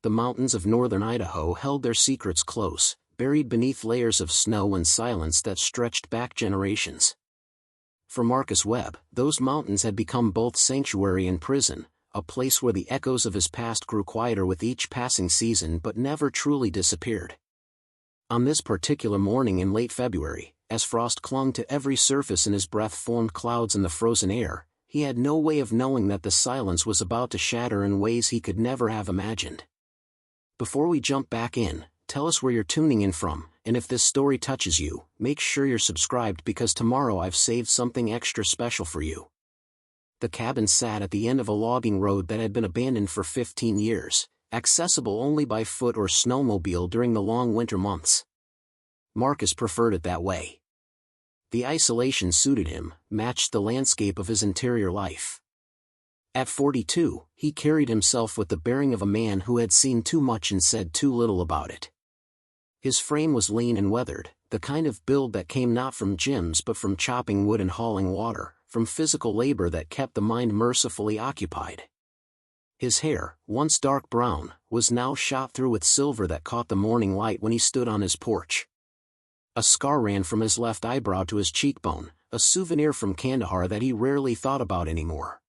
The mountains of northern Idaho held their secrets close, buried beneath layers of snow and silence that stretched back generations. For Marcus Webb, those mountains had become both sanctuary and prison, a place where the echoes of his past grew quieter with each passing season but never truly disappeared. On this particular morning in late February, as frost clung to every surface and his breath formed clouds in the frozen air, he had no way of knowing that the silence was about to shatter in ways he could never have imagined. Before we jump back in, tell us where you're tuning in from, and if this story touches you, make sure you're subscribed because tomorrow I've saved something extra special for you. The cabin sat at the end of a logging road that had been abandoned for 15 years, accessible only by foot or snowmobile during the long winter months. Marcus preferred it that way. The isolation suited him, matched the landscape of his interior life. At 42, he carried himself with the bearing of a man who had seen too much and said too little about it. His frame was lean and weathered, the kind of build that came not from gyms but from chopping wood and hauling water, from physical labor that kept the mind mercifully occupied. His hair, once dark brown, was now shot through with silver that caught the morning light when he stood on his porch. A scar ran from his left eyebrow to his cheekbone, a souvenir from Kandahar that he rarely thought about anymore.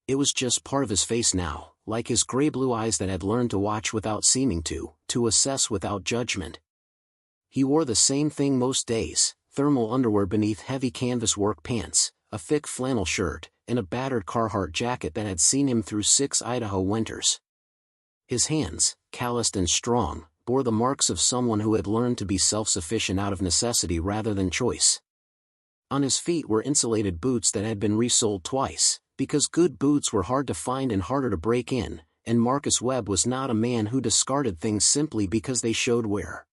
It was just part of his face now, like his gray-blue eyes that had learned to watch without seeming to assess without judgment. He wore the same thing most days, thermal underwear beneath heavy canvas work pants, a thick flannel shirt, and a battered Carhartt jacket that had seen him through 6 Idaho winters. His hands, calloused and strong, bore the marks of someone who had learned to be self-sufficient out of necessity rather than choice. On his feet were insulated boots that had been resoled twice, because good boots were hard to find and harder to break in, and Marcus Webb was not a man who discarded things simply because they showed wear.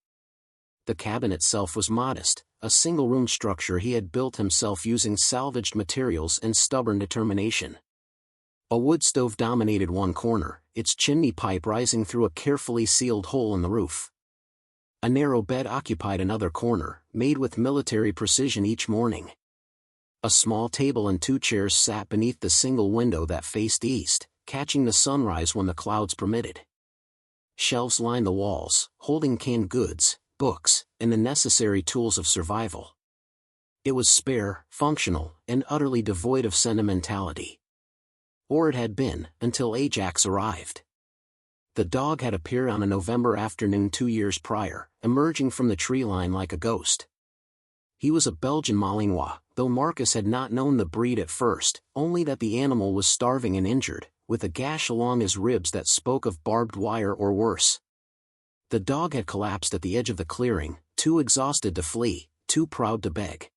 The cabin itself was modest, a single-room structure he had built himself using salvaged materials and stubborn determination. A wood stove dominated one corner, its chimney pipe rising through a carefully sealed hole in the roof. A narrow bed occupied another corner, made with military precision each morning. A small table and 2 chairs sat beneath the single window that faced east, catching the sunrise when the clouds permitted. Shelves lined the walls, holding canned goods, books, and the necessary tools of survival. It was spare, functional, and utterly devoid of sentimentality. Or it had been, until Ajax arrived. The dog had appeared on a November afternoon 2 years prior, emerging from the tree line like a ghost. He was a Belgian Malinois, though Marcus had not known the breed at first, only that the animal was starving and injured, with a gash along his ribs that spoke of barbed wire or worse. The dog had collapsed at the edge of the clearing, too exhausted to flee, too proud to beg.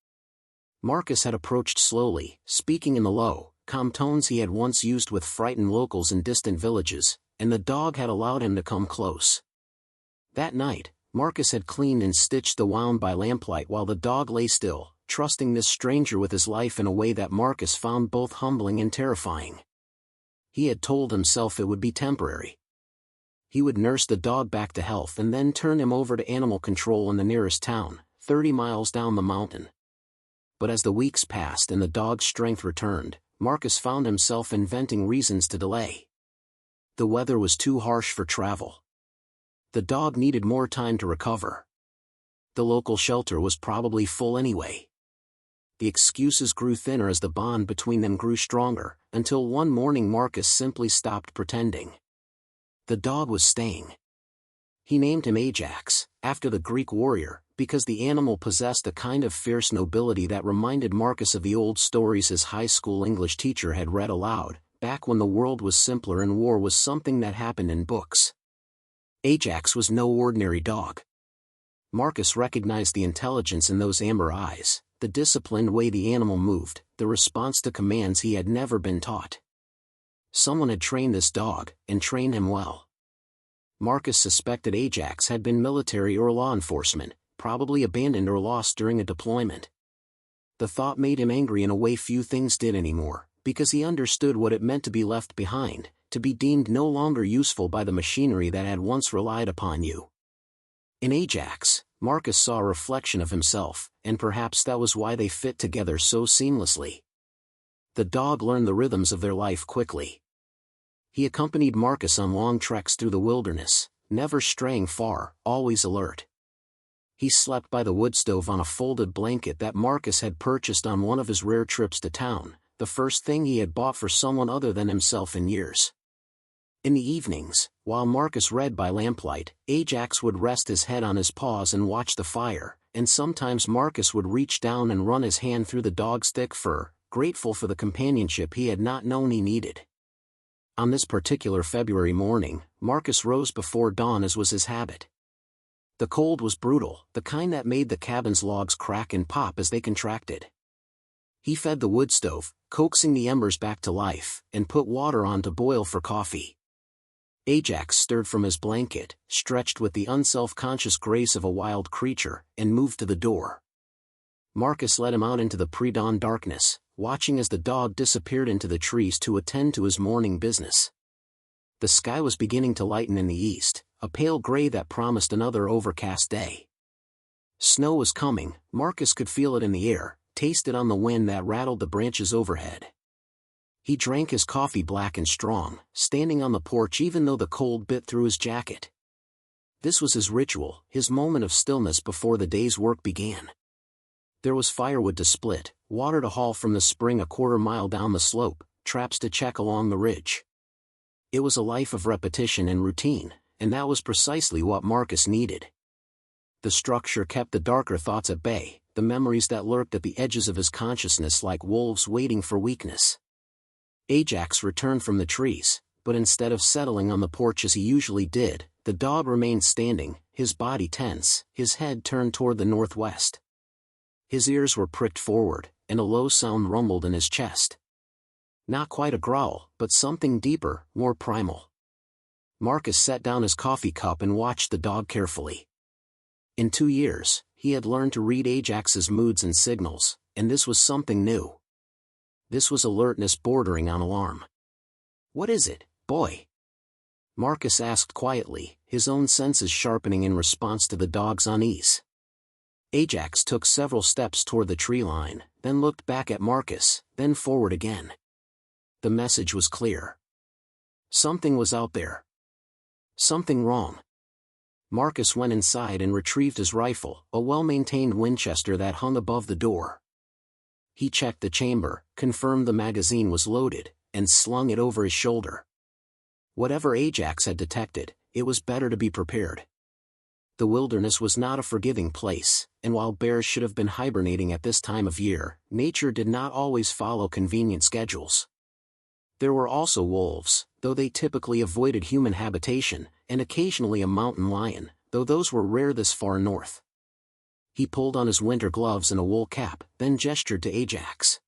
Marcus had approached slowly, speaking in the low, calm tones he had once used with frightened locals in distant villages, and the dog had allowed him to come close. That night, Marcus had cleaned and stitched the wound by lamplight while the dog lay still, trusting this stranger with his life in a way that Marcus found both humbling and terrifying. He had told himself it would be temporary. He would nurse the dog back to health and then turn him over to animal control in the nearest town, 30 miles down the mountain. But as the weeks passed and the dog's strength returned, Marcus found himself inventing reasons to delay. The weather was too harsh for travel. The dog needed more time to recover. The local shelter was probably full anyway. The excuses grew thinner as the bond between them grew stronger, until one morning Marcus simply stopped pretending. The dog was staying. He named him Ajax, after the Greek warrior, because the animal possessed a kind of fierce nobility that reminded Marcus of the old stories his high school English teacher had read aloud, back when the world was simpler and war was something that happened in books. Ajax was no ordinary dog. Marcus recognized the intelligence in those amber eyes, the disciplined way the animal moved, the response to commands he had never been taught. Someone had trained this dog, and trained him well. Marcus suspected Ajax had been military or law enforcement, probably abandoned or lost during a deployment. The thought made him angry in a way few things did anymore, because he understood what it meant to be left behind, to be deemed no longer useful by the machinery that had once relied upon you. In Ajax, Marcus saw a reflection of himself, and perhaps that was why they fit together so seamlessly. The dog learned the rhythms of their life quickly. He accompanied Marcus on long treks through the wilderness, never straying far, always alert. He slept by the wood stove on a folded blanket that Marcus had purchased on one of his rare trips to town, the first thing he had bought for someone other than himself in years. In the evenings, while Marcus read by lamplight, Ajax would rest his head on his paws and watch the fire, and sometimes Marcus would reach down and run his hand through the dog's thick fur, grateful for the companionship he had not known he needed. On this particular February morning, Marcus rose before dawn as was his habit. The cold was brutal, the kind that made the cabin's logs crack and pop as they contracted. He fed the wood stove, coaxing the embers back to life, and put water on to boil for coffee. Ajax stirred from his blanket, stretched with the unself-conscious grace of a wild creature, and moved to the door. Marcus led him out into the pre-dawn darkness, watching as the dog disappeared into the trees to attend to his morning business. The sky was beginning to lighten in the east, a pale gray that promised another overcast day. Snow was coming. Marcus could feel it in the air, taste it on the wind that rattled the branches overhead. He drank his coffee black and strong, standing on the porch even though the cold bit through his jacket. This was his ritual, his moment of stillness before the day's work began. There was firewood to split, water to haul from the spring a quarter-mile down the slope, traps to check along the ridge. It was a life of repetition and routine, and that was precisely what Marcus needed. The structure kept the darker thoughts at bay, the memories that lurked at the edges of his consciousness like wolves waiting for weakness. Ajax returned from the trees, but instead of settling on the porch as he usually did, the dog remained standing, his body tense, his head turned toward the northwest. His ears were pricked forward, and a low sound rumbled in his chest. Not quite a growl, but something deeper, more primal. Marcus set down his coffee cup and watched the dog carefully. In 2 years, he had learned to read Ajax's moods and signals, and this was something new. This was alertness bordering on alarm. "What is it, boy?" Marcus asked quietly, his own senses sharpening in response to the dog's unease. Ajax took several steps toward the tree line, then looked back at Marcus, then forward again. The message was clear. Something was out there. Something wrong. Marcus went inside and retrieved his rifle, a well-maintained Winchester that hung above the door. He checked the chamber, confirmed the magazine was loaded, and slung it over his shoulder. Whatever Ajax had detected, it was better to be prepared. The wilderness was not a forgiving place, and while bears should have been hibernating at this time of year, nature did not always follow convenient schedules. There were also wolves, though they typically avoided human habitation, and occasionally a mountain lion, though those were rare this far north. He pulled on his winter gloves and a wool cap, then gestured to Ajax.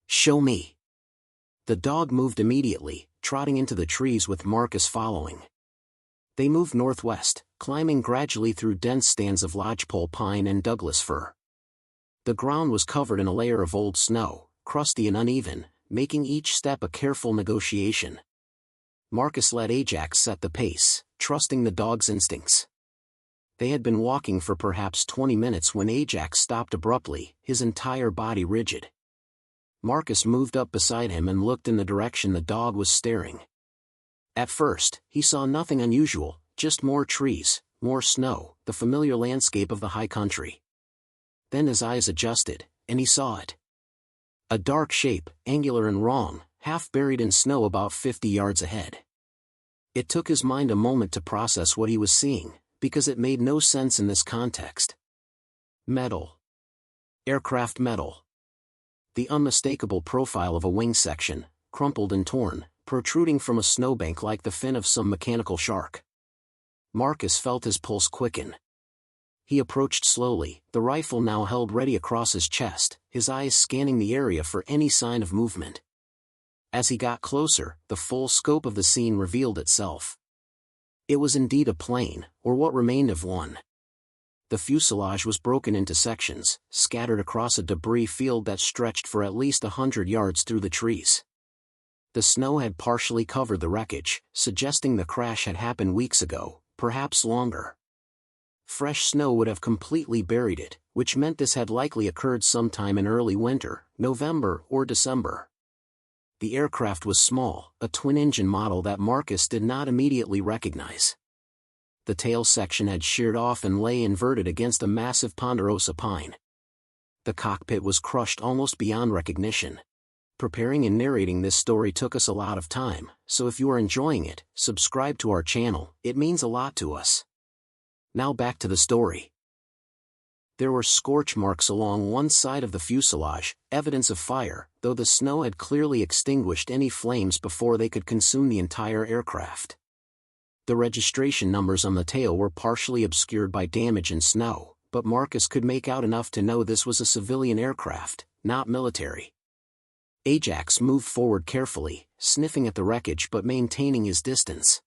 "Show me." The dog moved immediately, trotting into the trees with Marcus following. They moved northwest, climbing gradually through dense stands of lodgepole pine and Douglas fir. The ground was covered in a layer of old snow, crusty and uneven, making each step a careful negotiation. Marcus let Ajax set the pace, trusting the dog's instincts. They had been walking for perhaps 20 minutes when Ajax stopped abruptly, his entire body rigid. Marcus moved up beside him and looked in the direction the dog was staring. At first, he saw nothing unusual, just more trees, more snow, the familiar landscape of the high country. Then his eyes adjusted, and he saw it. A dark shape, angular and wrong, half buried in snow about 50 yards ahead. It took his mind a moment to process what he was seeing, because it made no sense in this context. Metal. Aircraft metal. The unmistakable profile of a wing section, crumpled and torn, protruding from a snowbank like the fin of some mechanical shark. Marcus felt his pulse quicken. He approached slowly, the rifle now held ready across his chest, his eyes scanning the area for any sign of movement. As he got closer, the full scope of the scene revealed itself. It was indeed a plane, or what remained of one. The fuselage was broken into sections, scattered across a debris field that stretched for at least 100 yards through the trees. The snow had partially covered the wreckage, suggesting the crash had happened weeks ago, perhaps longer. Fresh snow would have completely buried it, which meant this had likely occurred sometime in early winter, November or December. the aircraft was small, a twin-engine model that Marcus did not immediately recognize. The tail section had sheared off and lay inverted against a massive ponderosa pine. The cockpit was crushed almost beyond recognition. Preparing and narrating this story took us a lot of time, so if you are enjoying it, subscribe to our channel, it means a lot to us. Now back to the story. There were scorch marks along one side of the fuselage, evidence of fire, though the snow had clearly extinguished any flames before they could consume the entire aircraft. The registration numbers on the tail were partially obscured by damage and snow, but Marcus could make out enough to know this was a civilian aircraft, not military. Ajax moved forward carefully, sniffing at the wreckage but maintaining his distance.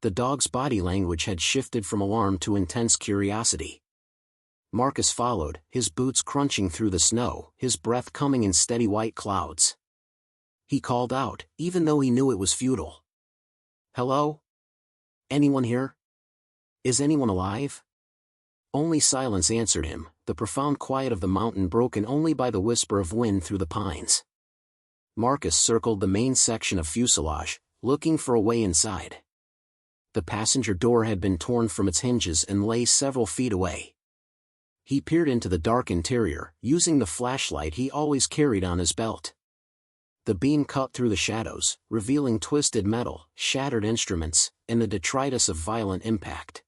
The dog's body language had shifted from alarm to intense curiosity. Marcus followed, his boots crunching through the snow, his breath coming in steady white clouds. He called out, even though he knew it was futile. "Hello? Anyone here? Is anyone alive?" Only silence answered him, the profound quiet of the mountain broken only by the whisper of wind through the pines. Marcus circled the main section of fuselage, looking for a way inside. The passenger door had been torn from its hinges and lay several feet away. He peered into the dark interior, using the flashlight he always carried on his belt. The beam cut through the shadows, revealing twisted metal, shattered instruments, and the detritus of violent impact.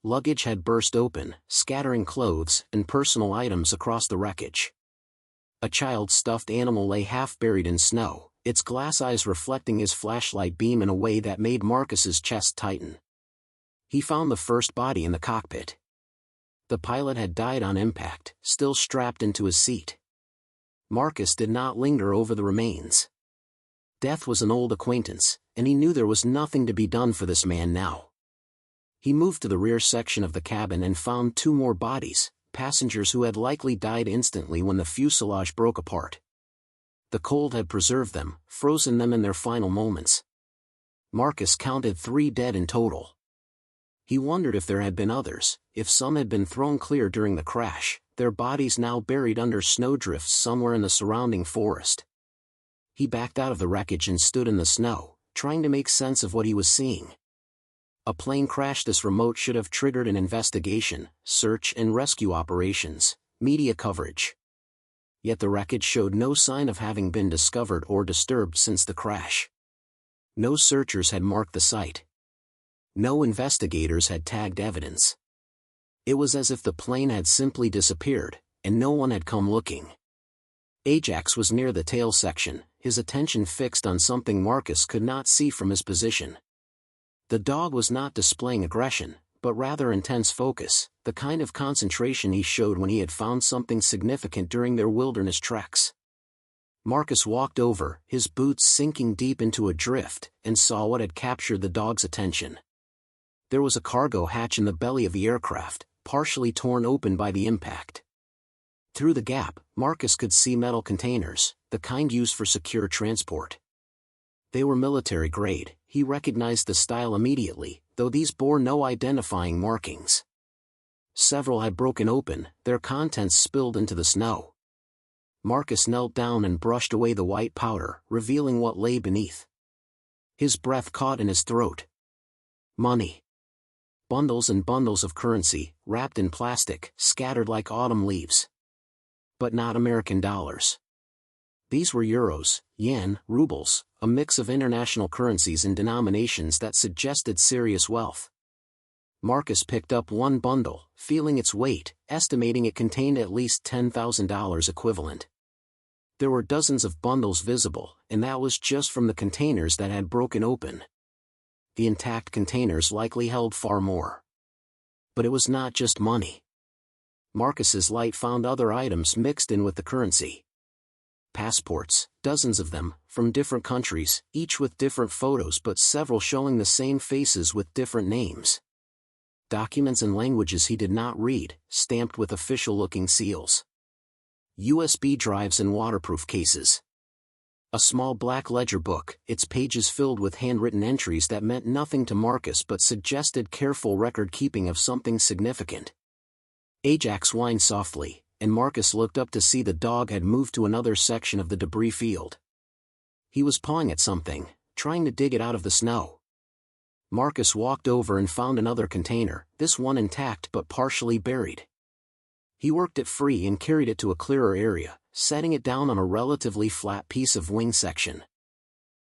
Luggage had burst open, scattering clothes and personal items across the wreckage. A child's stuffed animal lay half buried in snow, its glass eyes reflecting his flashlight beam in a way that made Marcus's chest tighten. He found the first body in the cockpit. The pilot had died on impact, still strapped into his seat. Marcus did not linger over the remains. Death was an old acquaintance, and he knew there was nothing to be done for this man now. He moved to the rear section of the cabin and found two more bodies, passengers who had likely died instantly when the fuselage broke apart. The cold had preserved them, frozen them in their final moments. Marcus counted 3 dead in total. He wondered if there had been others, if some had been thrown clear during the crash, their bodies now buried under snowdrifts somewhere in the surrounding forest. He backed out of the wreckage and stood in the snow, trying to make sense of what he was seeing. A plane crash this remote should have triggered an investigation, search and rescue operations, media coverage. Yet the wreckage showed no sign of having been discovered or disturbed since the crash. No searchers had marked the site. No investigators had tagged evidence. It was as if the plane had simply disappeared, and no one had come looking. Ajax was near the tail section, his attention fixed on something Marcus could not see from his position. The dog was not displaying aggression, but rather intense focus, the kind of concentration he showed when he had found something significant during their wilderness treks. Marcus walked over, his boots sinking deep into a drift, and saw what had captured the dog's attention. There was a cargo hatch in the belly of the aircraft, partially torn open by the impact. Through the gap, Marcus could see metal containers, the kind used for secure transport. They were military grade, he recognized the style immediately, though these bore no identifying markings. Several had broken open, their contents spilled into the snow. Marcus knelt down and brushed away the white powder, revealing what lay beneath. His breath caught in his throat. Money. Bundles and bundles of currency, wrapped in plastic, scattered like autumn leaves. But not American dollars. These were euros, yen, rubles, a mix of international currencies and denominations that suggested serious wealth. Marcus picked up one bundle, feeling its weight, estimating it contained at least $10,000 equivalent. There were dozens of bundles visible, and that was just from the containers that had broken open. The intact containers likely held far more. But it was not just money. Marcus's light found other items mixed in with the currency. Passports, dozens of them, from different countries, each with different photos but several showing the same faces with different names. Documents in languages he did not read, stamped with official-looking seals. USB drives and waterproof cases. A small black ledger book, its pages filled with handwritten entries that meant nothing to Marcus but suggested careful record-keeping of something significant. Ajax whined softly, and Marcus looked up to see the dog had moved to another section of the debris field. He was pawing at something, trying to dig it out of the snow. Marcus walked over and found another container, this one intact but partially buried. He worked it free and carried it to a clearer area, setting it down on a relatively flat piece of wing section.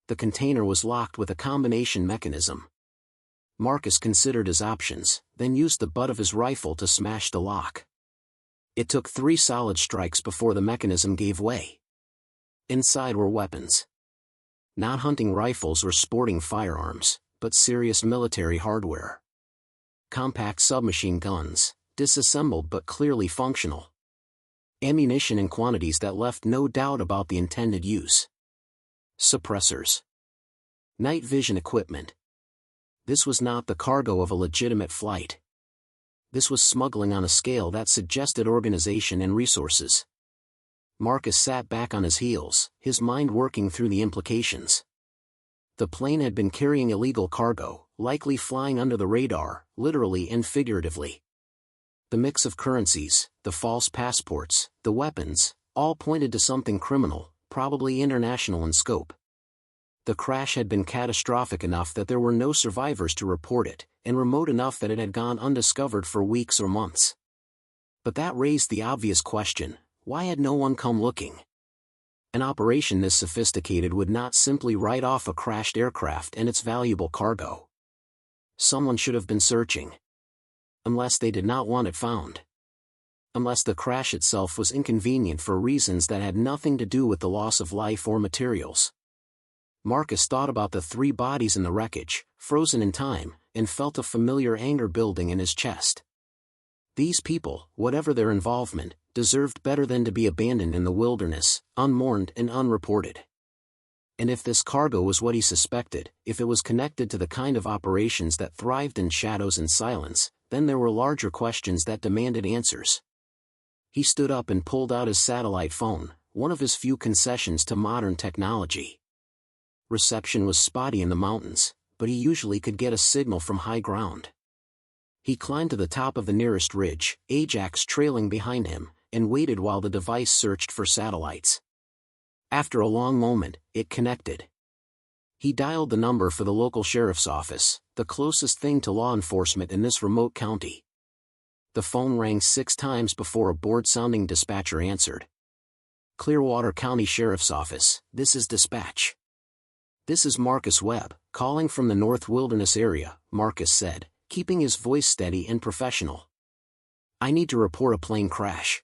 The container was locked with a combination mechanism. Marcus considered his options, then used the butt of his rifle to smash the lock. It took 3 solid strikes before the mechanism gave way. Inside were weapons. Not hunting rifles or sporting firearms, but serious military hardware. Compact submachine guns, disassembled but clearly functional. Ammunition in quantities that left no doubt about the intended use. Suppressors. Night vision equipment. This was not the cargo of a legitimate flight. This was smuggling on a scale that suggested organization and resources. Marcus sat back on his heels, his mind working through the implications. The plane had been carrying illegal cargo, likely flying under the radar, literally and figuratively. The mix of currencies, the false passports, the weapons, all pointed to something criminal, probably international in scope. The crash had been catastrophic enough that there were no survivors to report it, and remote enough that it had gone undiscovered for weeks or months. But that raised the obvious question, why had no one come looking? An operation this sophisticated would not simply write off a crashed aircraft and its valuable cargo. Someone should have been searching. Unless they did not want it found. Unless the crash itself was inconvenient for reasons that had nothing to do with the loss of life or materials. Marcus thought about the 3 bodies in the wreckage, frozen in time, and felt a familiar anger building in his chest. These people, whatever their involvement, deserved better than to be abandoned in the wilderness, unmourned and unreported. And if this cargo was what he suspected, if it was connected to the kind of operations that thrived in shadows and silence, then there were larger questions that demanded answers. He stood up and pulled out his satellite phone, one of his few concessions to modern technology. Reception was spotty in the mountains, but he usually could get a signal from high ground. He climbed to the top of the nearest ridge, Ajax trailing behind him, and waited while the device searched for satellites. After a long moment, it connected. He dialed the number for the local sheriff's office, the closest thing to law enforcement in this remote county. The phone rang 6 times before a bored-sounding dispatcher answered. Clearwater County Sheriff's Office, this is dispatch. This is Marcus Webb, calling from the North Wilderness area, Marcus said, keeping his voice steady and professional. I need to report a plane crash.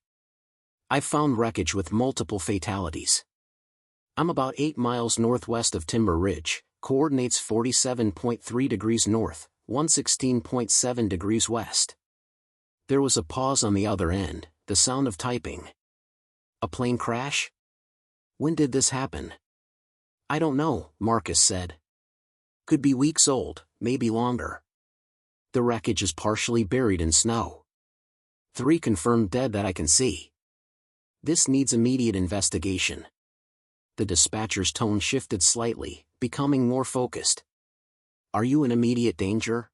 I've found wreckage with multiple fatalities. I'm about 8 miles northwest of Timber Ridge, coordinates 47.3 degrees north, 116.7 degrees west. There was a pause on the other end, the sound of typing. A plane crash? When did this happen? I don't know, Marcus said. Could be weeks old, maybe longer. The wreckage is partially buried in snow. 3 confirmed dead that I can see. This needs immediate investigation. The dispatcher's tone shifted slightly, becoming more focused. Are you in immediate danger?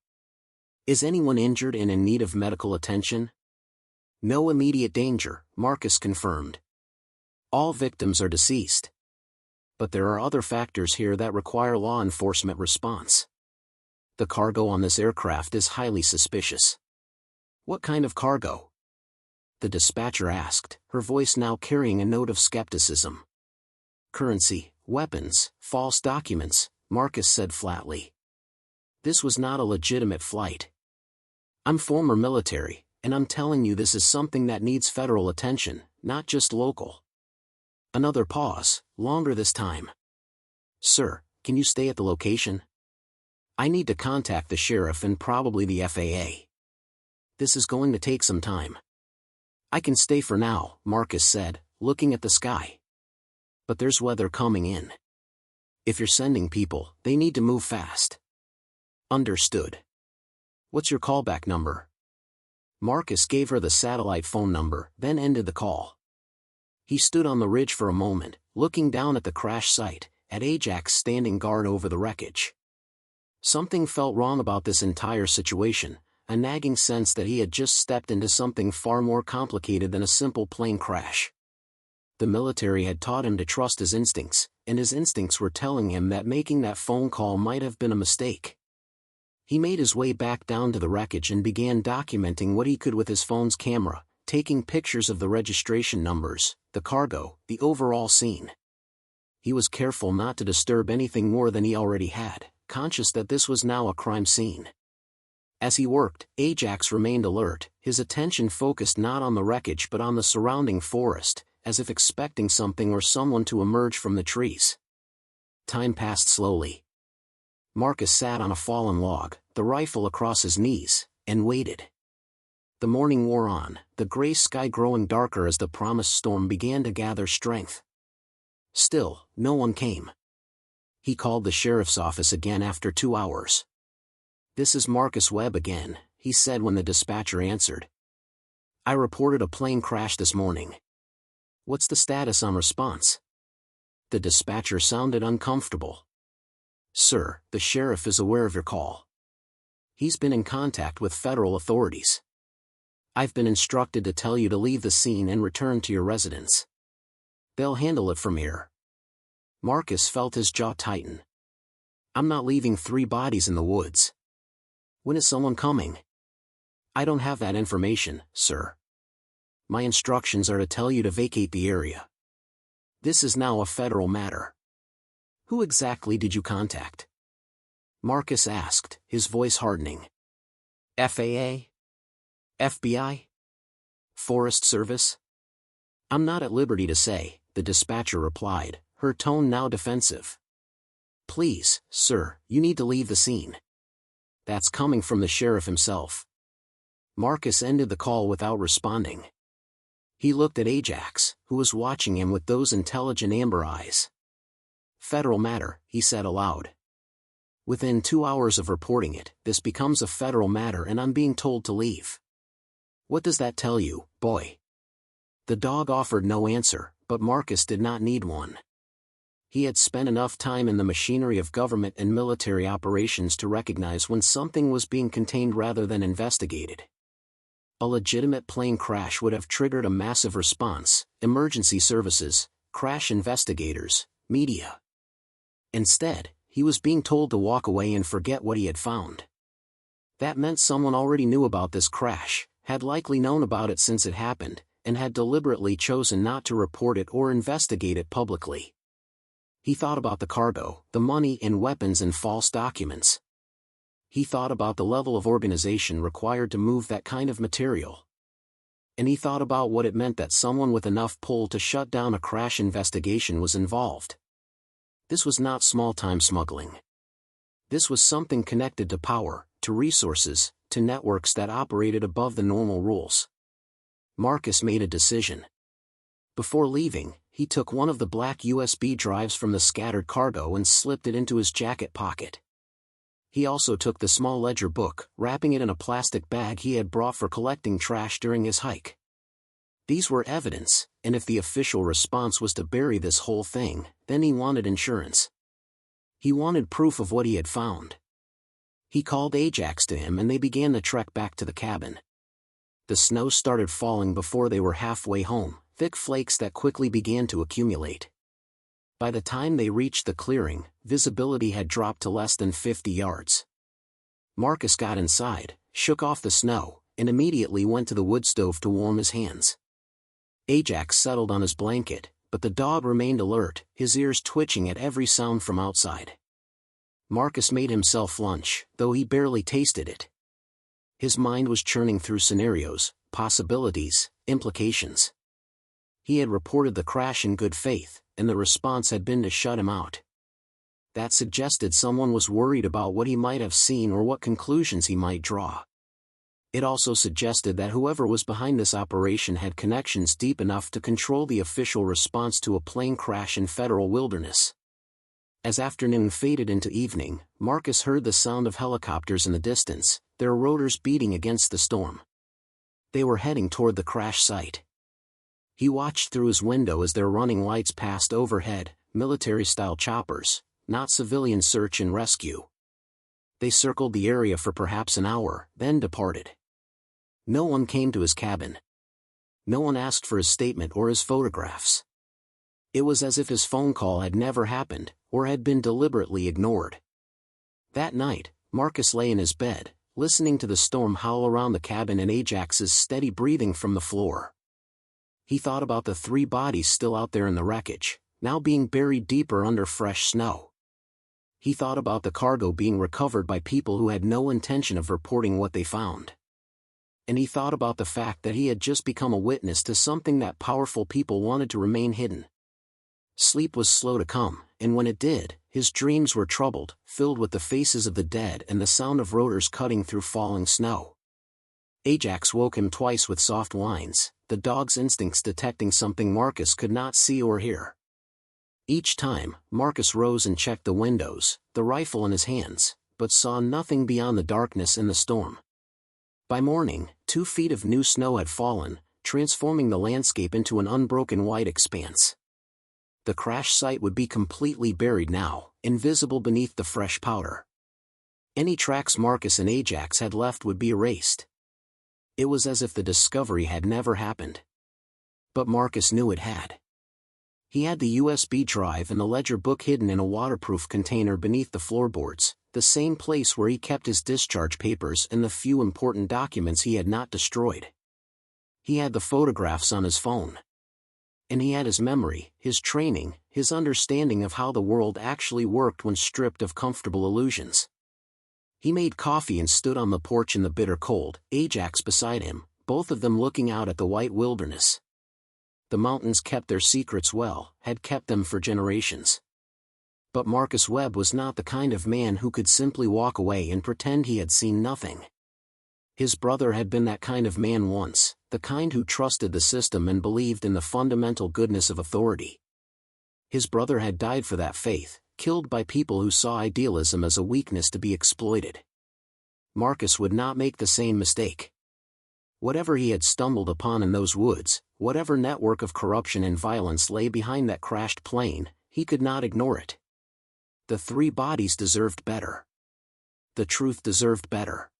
Is anyone injured and in need of medical attention? No immediate danger, Marcus confirmed. All victims are deceased. But there are other factors here that require law enforcement response. The cargo on this aircraft is highly suspicious. What kind of cargo? The dispatcher asked, her voice now carrying a note of skepticism. Currency, weapons, false documents, Marcus said flatly. This was not a legitimate flight. I'm former military, and I'm telling you this is something that needs federal attention, not just local. Another pause, longer this time. Sir, can you stay at the location? I need to contact the sheriff and probably the FAA. This is going to take some time. I can stay for now, Marcus said, looking at the sky. But there's weather coming in. If you're sending people, they need to move fast. Understood. What's your callback number? Marcus gave her the satellite phone number, then ended the call. He stood on the ridge for a moment, looking down at the crash site, at Ajax standing guard over the wreckage. Something felt wrong about this entire situation, a nagging sense that he had just stepped into something far more complicated than a simple plane crash. The military had taught him to trust his instincts, and his instincts were telling him that making that phone call might have been a mistake. He made his way back down to the wreckage and began documenting what he could with his phone's camera, taking pictures of the registration numbers, the cargo, the overall scene. He was careful not to disturb anything more than he already had, conscious that this was now a crime scene. As he worked, Ajax remained alert, his attention focused not on the wreckage but on the surrounding forest, as if expecting something or someone to emerge from the trees. Time passed slowly. Marcus sat on a fallen log, the rifle across his knees, and waited. The morning wore on, the gray sky growing darker as the promised storm began to gather strength. Still, no one came. He called the sheriff's office again after 2 hours. "This is Marcus Webb again," he said when the dispatcher answered. "I reported a plane crash this morning. What's the status on response?" The dispatcher sounded uncomfortable. "Sir, the sheriff is aware of your call. He's been in contact with federal authorities. I've been instructed to tell you to leave the scene and return to your residence. They'll handle it from here." Marcus felt his jaw tighten. "I'm not leaving 3 bodies in the woods. When is someone coming?" "I don't have that information, sir. My instructions are to tell you to vacate the area. This is now a federal matter." "Who exactly did you contact?" Marcus asked, his voice hardening. "FAA? FBI? Forest Service?" "I'm not at liberty to say," the dispatcher replied, her tone now defensive. "Please, sir, you need to leave the scene." "That's coming from the sheriff himself." Marcus ended the call without responding. He looked at Ajax, who was watching him with those intelligent amber eyes. "Federal matter," he said aloud. "Within 2 hours of reporting it, this becomes a federal matter and I'm being told to leave. What does that tell you, boy?" The dog offered no answer, but Marcus did not need one. He had spent enough time in the machinery of government and military operations to recognize when something was being contained rather than investigated. A legitimate plane crash would have triggered a massive response: emergency services, crash investigators, media. Instead, he was being told to walk away and forget what he had found. That meant someone already knew about this crash, had likely known about it since it happened, and had deliberately chosen not to report it or investigate it publicly. He thought about the cargo, the money and weapons and false documents. He thought about the level of organization required to move that kind of material. And he thought about what it meant that someone with enough pull to shut down a crash investigation was involved. This was not small-time smuggling. This was something connected to power, to resources, to networks that operated above the normal rules. Marcus made a decision. Before leaving, he took one of the black USB drives from the scattered cargo and slipped it into his jacket pocket. He also took the small ledger book, wrapping it in a plastic bag he had brought for collecting trash during his hike. These were evidence, and if the official response was to bury this whole thing, then he wanted insurance. He wanted proof of what he had found. He called Ajax to him and they began the trek back to the cabin. The snow started falling before they were halfway home, thick flakes that quickly began to accumulate. By the time they reached the clearing, visibility had dropped to less than 50 yards. Marcus got inside, shook off the snow, and immediately went to the wood stove to warm his hands. Ajax settled on his blanket, but the dog remained alert, his ears twitching at every sound from outside. Marcus made himself lunch, though he barely tasted it. His mind was churning through scenarios, possibilities, implications. He had reported the crash in good faith, and the response had been to shut him out. That suggested someone was worried about what he might have seen or what conclusions he might draw. It also suggested that whoever was behind this operation had connections deep enough to control the official response to a plane crash in federal wilderness. As afternoon faded into evening, Marcus heard the sound of helicopters in the distance, their rotors beating against the storm. They were heading toward the crash site. He watched through his window as their running lights passed overhead, military-style choppers, not civilian search and rescue. They circled the area for perhaps an hour, then departed. No one came to his cabin. No one asked for his statement or his photographs. It was as if his phone call had never happened, or had been deliberately ignored. That night, Marcus lay in his bed, listening to the storm howl around the cabin and Ajax's steady breathing from the floor. He thought about the 3 bodies still out there in the wreckage, now being buried deeper under fresh snow. He thought about the cargo being recovered by people who had no intention of reporting what they found. And he thought about the fact that he had just become a witness to something that powerful people wanted to remain hidden. Sleep was slow to come, and when it did, his dreams were troubled, filled with the faces of the dead and the sound of rotors cutting through falling snow. Ajax woke him twice with soft whines, the dog's instincts detecting something Marcus could not see or hear. Each time, Marcus rose and checked the windows, the rifle in his hands, but saw nothing beyond the darkness and the storm. By morning, 2 feet of new snow had fallen, transforming the landscape into an unbroken white expanse. The crash site would be completely buried now, invisible beneath the fresh powder. Any tracks Marcus and Ajax had left would be erased. It was as if the discovery had never happened. But Marcus knew it had. He had the USB drive and the ledger book hidden in a waterproof container beneath the floorboards, the same place where he kept his discharge papers and the few important documents he had not destroyed. He had the photographs on his phone. And he had his memory, his training, his understanding of how the world actually worked when stripped of comfortable illusions. He made coffee and stood on the porch in the bitter cold, Ajax beside him, both of them looking out at the white wilderness. The mountains kept their secrets well, had kept them for generations. But Marcus Webb was not the kind of man who could simply walk away and pretend he had seen nothing. His brother had been that kind of man once, the kind who trusted the system and believed in the fundamental goodness of authority. His brother had died for that faith, killed by people who saw idealism as a weakness to be exploited. Marcus would not make the same mistake. Whatever he had stumbled upon in those woods, whatever network of corruption and violence lay behind that crashed plane, he could not ignore it. The 3 bodies deserved better. The truth deserved better.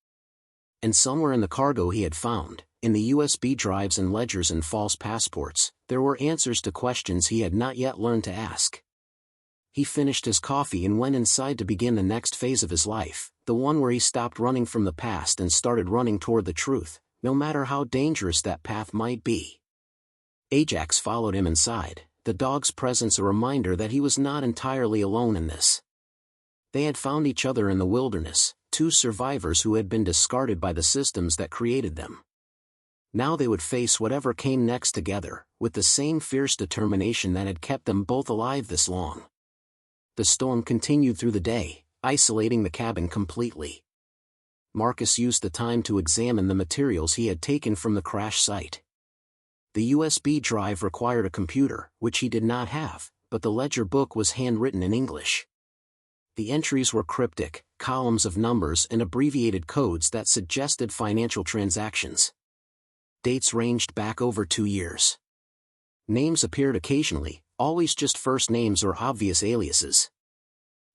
And somewhere in the cargo he had found, in the USB drives and ledgers and false passports, there were answers to questions he had not yet learned to ask. He finished his coffee and went inside to begin the next phase of his life, the one where he stopped running from the past and started running toward the truth, no matter how dangerous that path might be. Ajax followed him inside, the dog's presence a reminder that he was not entirely alone in this. They had found each other in the wilderness, 2 survivors who had been discarded by the systems that created them. Now they would face whatever came next together, with the same fierce determination that had kept them both alive this long. The storm continued through the day, isolating the cabin completely. Marcus used the time to examine the materials he had taken from the crash site. The USB drive required a computer, which he did not have, but the ledger book was handwritten in English. The entries were cryptic, columns of numbers and abbreviated codes that suggested financial transactions. Dates ranged back over 2 years. Names appeared occasionally, always just first names or obvious aliases.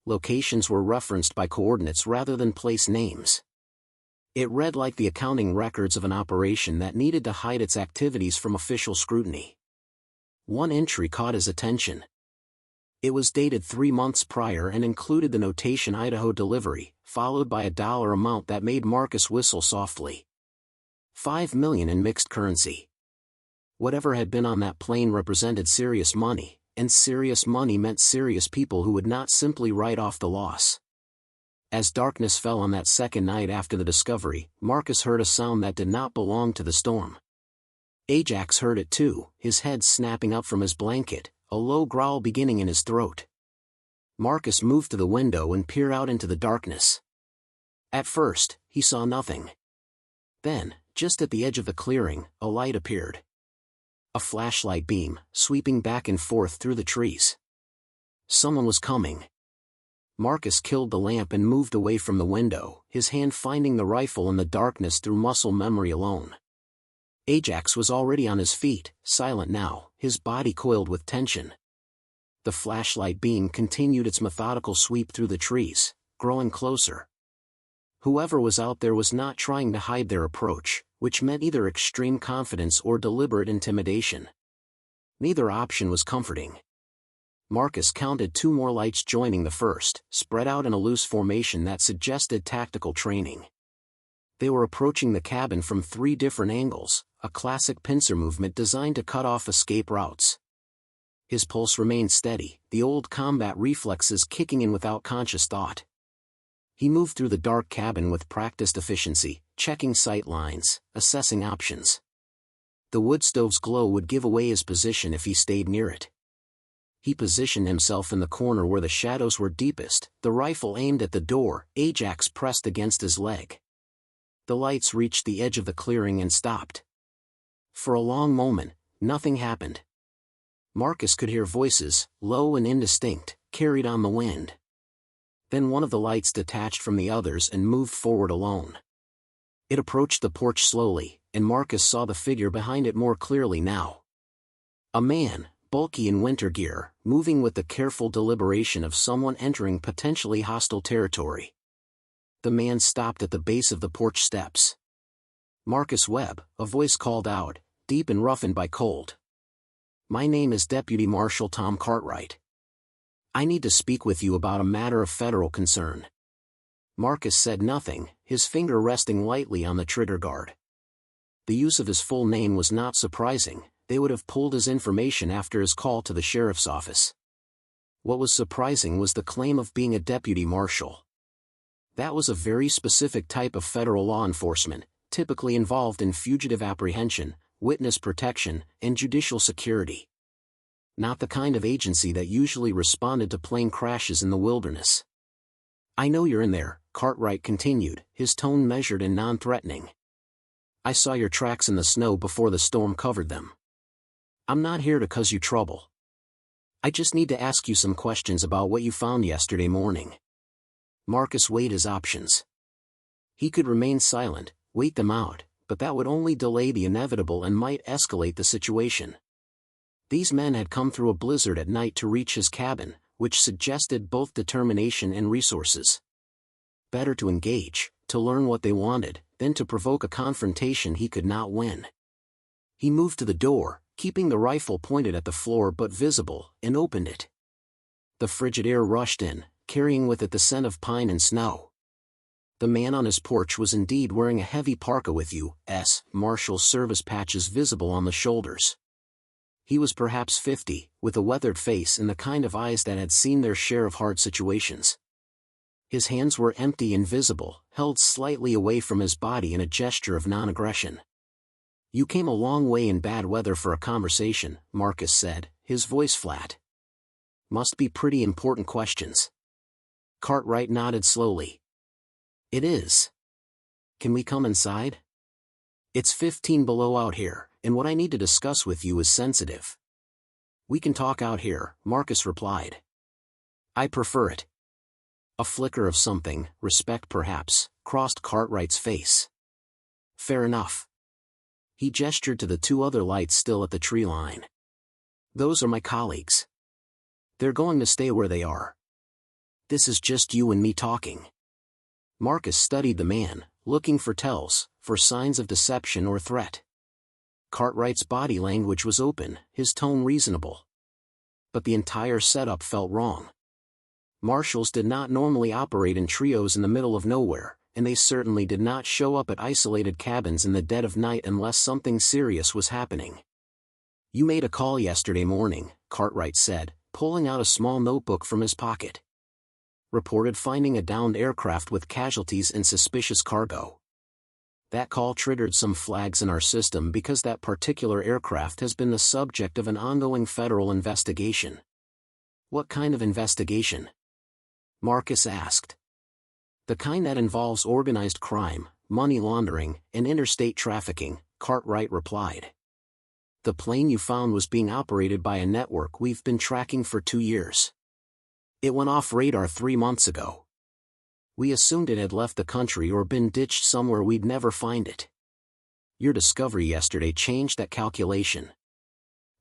Locations were referenced by coordinates rather than place names. It read like the accounting records of an operation that needed to hide its activities from official scrutiny. One entry caught his attention. It was dated 3 months prior and included the notation Idaho delivery, followed by a dollar amount that made Marcus whistle softly. $5 million in mixed currency. Whatever had been on that plane represented serious money, and serious money meant serious people who would not simply write off the loss. As darkness fell on that second night after the discovery, Marcus heard a sound that did not belong to the storm. Ajax heard it too, his head snapping up from his blanket, a low growl beginning in his throat. Marcus moved to the window and peered out into the darkness. At first, he saw nothing. Then, just at the edge of the clearing, a light appeared. A flashlight beam, sweeping back and forth through the trees. Someone was coming. Marcus killed the lamp and moved away from the window, his hand finding the rifle in the darkness through muscle memory alone. Ajax was already on his feet, silent now, his body coiled with tension. The flashlight beam continued its methodical sweep through the trees, growing closer. Whoever was out there was not trying to hide their approach, which meant either extreme confidence or deliberate intimidation. Neither option was comforting. Marcus counted 2 more lights joining the first, spread out in a loose formation that suggested tactical training. They were approaching the cabin from 3 different angles, a classic pincer movement designed to cut off escape routes. His pulse remained steady, the old combat reflexes kicking in without conscious thought. He moved through the dark cabin with practiced efficiency, checking sight lines, assessing options. The wood stove's glow would give away his position if he stayed near it. He positioned himself in the corner where the shadows were deepest, the rifle aimed at the door, Ajax pressed against his leg. The lights reached the edge of the clearing and stopped. For a long moment, nothing happened. Marcus could hear voices, low and indistinct, carried on the wind. Then one of the lights detached from the others and moved forward alone. It approached the porch slowly, and Marcus saw the figure behind it more clearly now. A man, bulky in winter gear, moving with the careful deliberation of someone entering potentially hostile territory. The man stopped at the base of the porch steps. "Marcus Webb," a voice called out, deep and roughened by cold. "My name is Deputy Marshal Tom Cartwright. I need to speak with you about a matter of federal concern." Marcus said nothing, his finger resting lightly on the trigger guard. The use of his full name was not surprising, they would have pulled his information after his call to the sheriff's office. What was surprising was the claim of being a deputy marshal. That was a very specific type of federal law enforcement, typically involved in fugitive apprehension, witness protection, and judicial security. Not the kind of agency that usually responded to plane crashes in the wilderness. "I know you're in there," Cartwright continued, his tone measured and non-threatening. "I saw your tracks in the snow before the storm covered them. I'm not here to cause you trouble. I just need to ask you some questions about what you found yesterday morning." Marcus weighed his options. He could remain silent, wait them out, but that would only delay the inevitable and might escalate the situation. These men had come through a blizzard at night to reach his cabin, which suggested both determination and resources. Better to engage, to learn what they wanted, than to provoke a confrontation he could not win. He moved to the door, keeping the rifle pointed at the floor but visible, and opened it. The frigid air rushed in, carrying with it the scent of pine and snow. The man on his porch was indeed wearing a heavy parka with U.S. Marshal Service patches visible on the shoulders. He was perhaps 50, with a weathered face and the kind of eyes that had seen their share of hard situations. His hands were empty and visible, held slightly away from his body in a gesture of non-aggression. "You came a long way in bad weather for a conversation," Marcus said, his voice flat. "Must be pretty important questions." Cartwright nodded slowly. "It is. Can we come inside? It's 15 below out here, and what I need to discuss with you is sensitive." "We can talk out here," Marcus replied. "I prefer it." A flicker of something, respect perhaps, crossed Cartwright's face. "Fair enough." He gestured to the 2 other lights still at the tree line. "Those are my colleagues. They're going to stay where they are. This is just you and me talking." Marcus studied the man, looking for tells, for signs of deception or threat. Cartwright's body language was open, his tone reasonable. But the entire setup felt wrong. Marshals did not normally operate in trios in the middle of nowhere, and they certainly did not show up at isolated cabins in the dead of night unless something serious was happening. "You made a call yesterday morning," Cartwright said, pulling out a small notebook from his pocket. "Reported finding a downed aircraft with casualties and suspicious cargo. That call triggered some flags in our system because that particular aircraft has been the subject of an ongoing federal investigation." "What kind of investigation?" Marcus asked. "The kind that involves organized crime, money laundering, and interstate trafficking," Cartwright replied. "The plane you found was being operated by a network we've been tracking for 2 years. It went off radar 3 months ago. We assumed it had left the country or been ditched somewhere we'd never find it. Your discovery yesterday changed that calculation.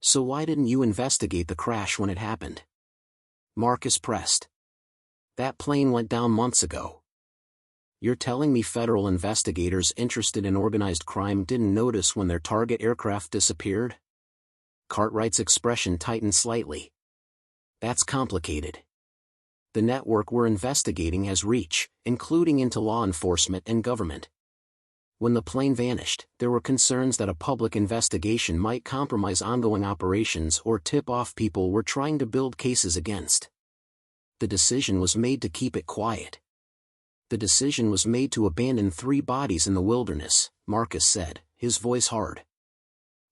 So why didn't you investigate the crash when it happened?" Marcus pressed. "That plane went down months ago. You're telling me federal investigators interested in organized crime didn't notice when their target aircraft disappeared?" Cartwright's expression tightened slightly. That's complicated. The network we're investigating has reach, including into law enforcement and government. When the plane vanished, there were concerns that a public investigation might compromise ongoing operations or tip off people we're trying to build cases against. The decision was made to keep it quiet. The decision was made to abandon 3 bodies in the wilderness, Marcus said, his voice hard.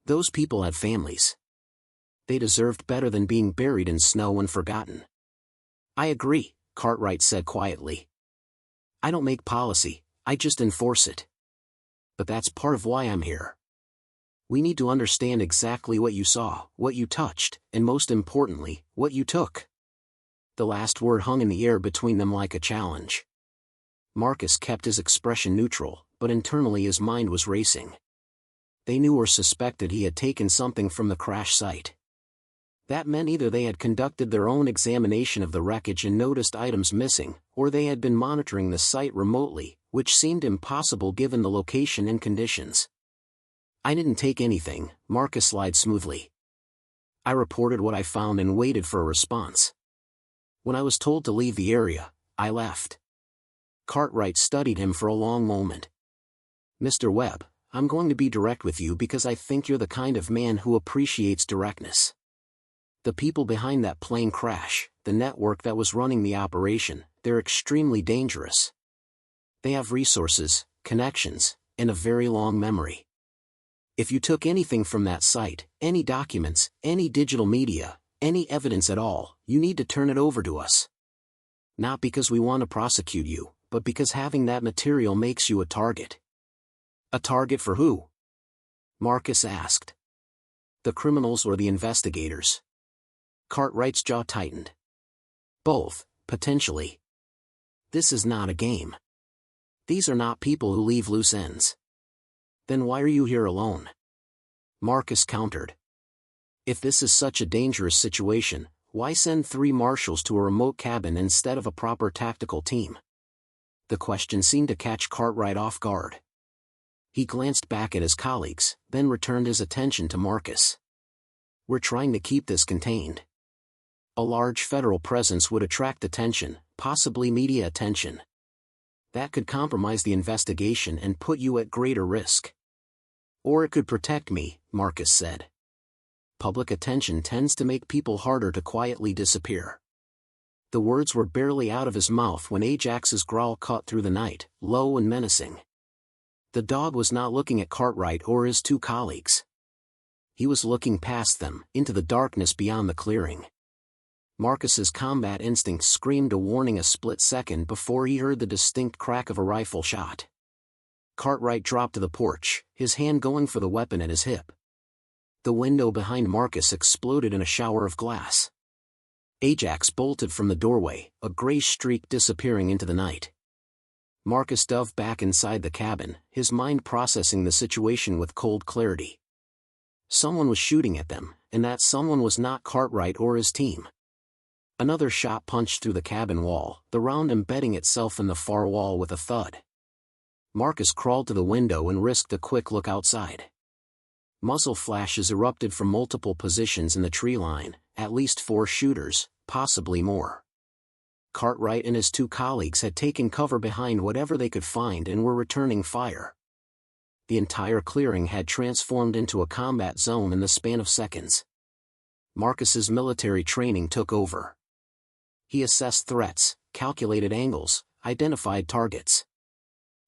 Those people had families. They deserved better than being buried in snow and forgotten. I agree, Cartwright said quietly. I don't make policy, I just enforce it. But that's part of why I'm here. We need to understand exactly what you saw, what you touched, and most importantly, what you took. The last word hung in the air between them like a challenge. Marcus kept his expression neutral, but internally his mind was racing. They knew or suspected he had taken something from the crash site. That meant either they had conducted their own examination of the wreckage and noticed items missing, or they had been monitoring the site remotely, which seemed impossible given the location and conditions. I didn't take anything, Marcus lied smoothly. I reported what I found and waited for a response. When I was told to leave the area, I left. Cartwright studied him for a long moment. Mr. Webb, I'm going to be direct with you because I think you're the kind of man who appreciates directness. The people behind that plane crash, the network that was running the operation, they're extremely dangerous. They have resources, connections, and a very long memory. If you took anything from that site, any documents, any digital media, any evidence at all, you need to turn it over to us. Not because we want to prosecute you, but because having that material makes you a target. A target for who? Marcus asked. The criminals or the investigators? Cartwright's jaw tightened. Both, potentially. This is not a game. These are not people who leave loose ends. Then why are you here alone? Marcus countered. If this is such a dangerous situation, why send 3 marshals to a remote cabin instead of a proper tactical team? The question seemed to catch Cartwright off guard. He glanced back at his colleagues, then returned his attention to Marcus. We're trying to keep this contained. A large federal presence would attract attention, possibly media attention. That could compromise the investigation and put you at greater risk. Or it could protect me, Marcus said. Public attention tends to make people harder to quietly disappear. The words were barely out of his mouth when Ajax's growl cut through the night, low and menacing. The dog was not looking at Cartwright or his 2 colleagues. He was looking past them, into the darkness beyond the clearing. Marcus's combat instinct screamed a warning a split second before he heard the distinct crack of a rifle shot. Cartwright dropped to the porch, his hand going for the weapon at his hip. The window behind Marcus exploded in a shower of glass. Ajax bolted from the doorway, a gray streak disappearing into the night. Marcus dove back inside the cabin, his mind processing the situation with cold clarity. Someone was shooting at them, and that someone was not Cartwright or his team. Another shot punched through the cabin wall, the round embedding itself in the far wall with a thud. Marcus crawled to the window and risked a quick look outside. Muzzle flashes erupted from multiple positions in the tree line, at least 4 shooters, possibly more. Cartwright and his 2 colleagues had taken cover behind whatever they could find and were returning fire. The entire clearing had transformed into a combat zone in the span of seconds. Marcus's military training took over. He assessed threats, calculated angles, identified targets.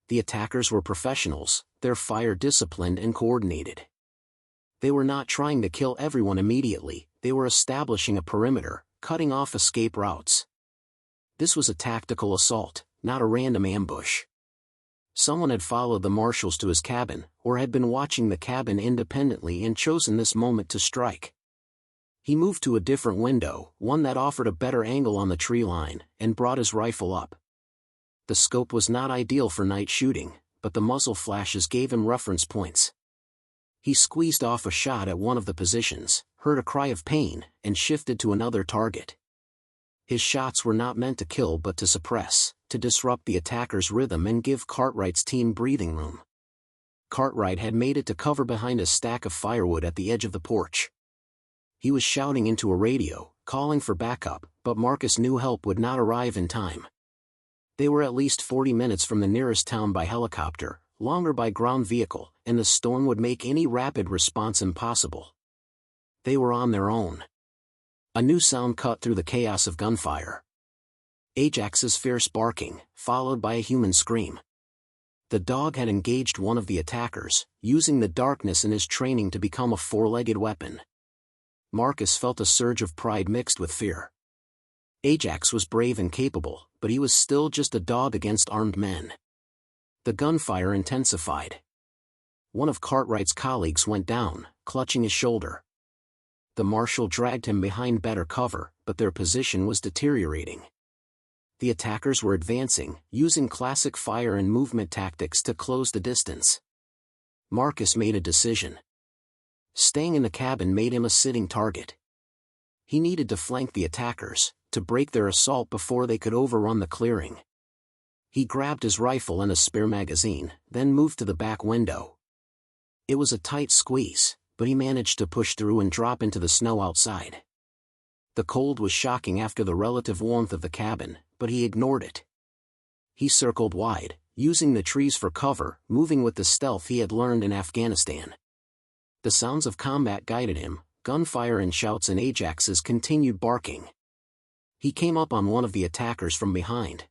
The attackers were professionals, their fire disciplined and coordinated. They were not trying to kill everyone immediately, they were establishing a perimeter, cutting off escape routes. This was a tactical assault, not a random ambush. Someone had followed the marshals to his cabin, or had been watching the cabin independently and chosen this moment to strike. He moved to a different window, one that offered a better angle on the tree line, and brought his rifle up. The scope was not ideal for night shooting, but the muzzle flashes gave him reference points. He squeezed off a shot at one of the positions, heard a cry of pain, and shifted to another target. His shots were not meant to kill but to suppress, to disrupt the attacker's rhythm and give Cartwright's team breathing room. Cartwright had made it to cover behind a stack of firewood at the edge of the porch. He was shouting into a radio, calling for backup, but Marcus knew help would not arrive in time. They were at least 40 minutes from the nearest town by helicopter, longer by ground vehicle, and the storm would make any rapid response impossible. They were on their own. A new sound cut through the chaos of gunfire. Ajax's fierce barking, followed by a human scream. The dog had engaged one of the attackers, using the darkness in his training to become a four-legged weapon. Marcus felt a surge of pride mixed with fear. Ajax was brave and capable, but he was still just a dog against armed men. The gunfire intensified. One of Cartwright's colleagues went down, clutching his shoulder. The marshal dragged him behind better cover, but their position was deteriorating. The attackers were advancing, using classic fire and movement tactics to close the distance. Marcus made a decision. Staying in the cabin made him a sitting target. He needed to flank the attackers, to break their assault before they could overrun the clearing. He grabbed his rifle and a spare magazine, then moved to the back window. It was a tight squeeze, but he managed to push through and drop into the snow outside. The cold was shocking after the relative warmth of the cabin, but he ignored it. He circled wide, using the trees for cover, moving with the stealth he had learned in Afghanistan. The sounds of combat guided him, gunfire and shouts and Ajax's continued barking. He came up on one of the attackers from behind.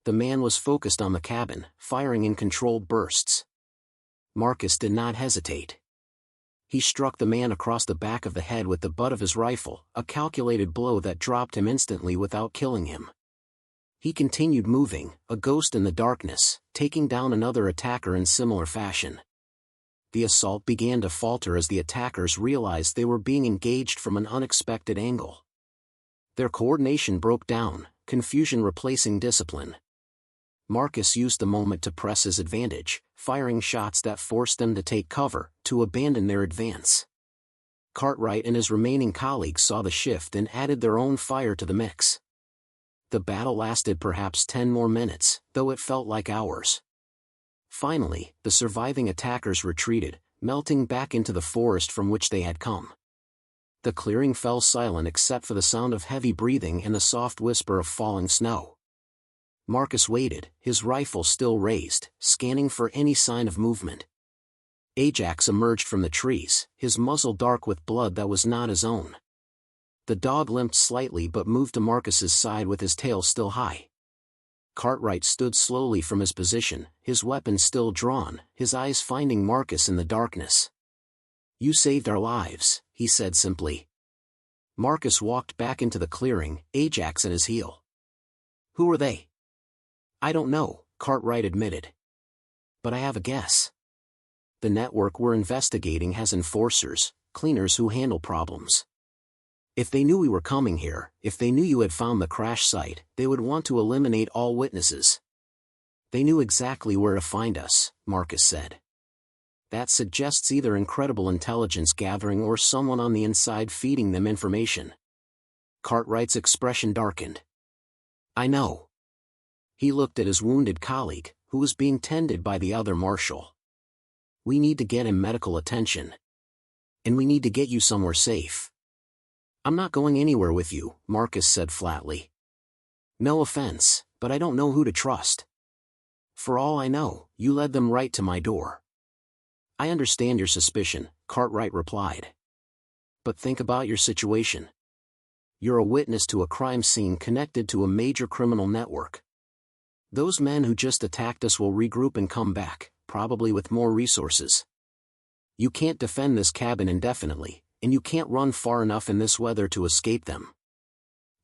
The man was focused on the cabin, firing in controlled bursts. Marcus did not hesitate. He struck the man across the back of the head with the butt of his rifle, a calculated blow that dropped him instantly without killing him. He continued moving, a ghost in the darkness, taking down another attacker in similar fashion. The assault began to falter as the attackers realized they were being engaged from an unexpected angle. Their coordination broke down, confusion replacing discipline. Marcus used the moment to press his advantage, firing shots that forced them to take cover, to abandon their advance. Cartwright and his remaining colleagues saw the shift and added their own fire to the mix. The battle lasted perhaps 10 more minutes, though it felt like hours. Finally, the surviving attackers retreated, melting back into the forest from which they had come. The clearing fell silent except for the sound of heavy breathing and the soft whisper of falling snow. Marcus waited, his rifle still raised, scanning for any sign of movement. Ajax emerged from the trees, his muzzle dark with blood that was not his own. The dog limped slightly but moved to Marcus's side with his tail still high. Cartwright stood slowly from his position, his weapon still drawn, his eyes finding Marcus in the darkness. "You saved our lives," he said simply. Marcus walked back into the clearing, Ajax at his heel. "Who are they?" "I don't know," Cartwright admitted. "But I have a guess. The network we're investigating has enforcers, cleaners who handle problems. If they knew we were coming here, if they knew you had found the crash site, they would want to eliminate all witnesses." "They knew exactly where to find us," Marcus said. "That suggests either incredible intelligence gathering or someone on the inside feeding them information." Cartwright's expression darkened. "I know." He looked at his wounded colleague, who was being tended by the other marshal. "We need to get him medical attention. And we need to get you somewhere safe." "I'm not going anywhere with you," Marcus said flatly. "No offense, but I don't know who to trust. For all I know, you led them right to my door." "I understand your suspicion," Cartwright replied. "But think about your situation. You're a witness to a crime scene connected to a major criminal network. Those men who just attacked us will regroup and come back, probably with more resources. You can't defend this cabin indefinitely, and you can't run far enough in this weather to escape them.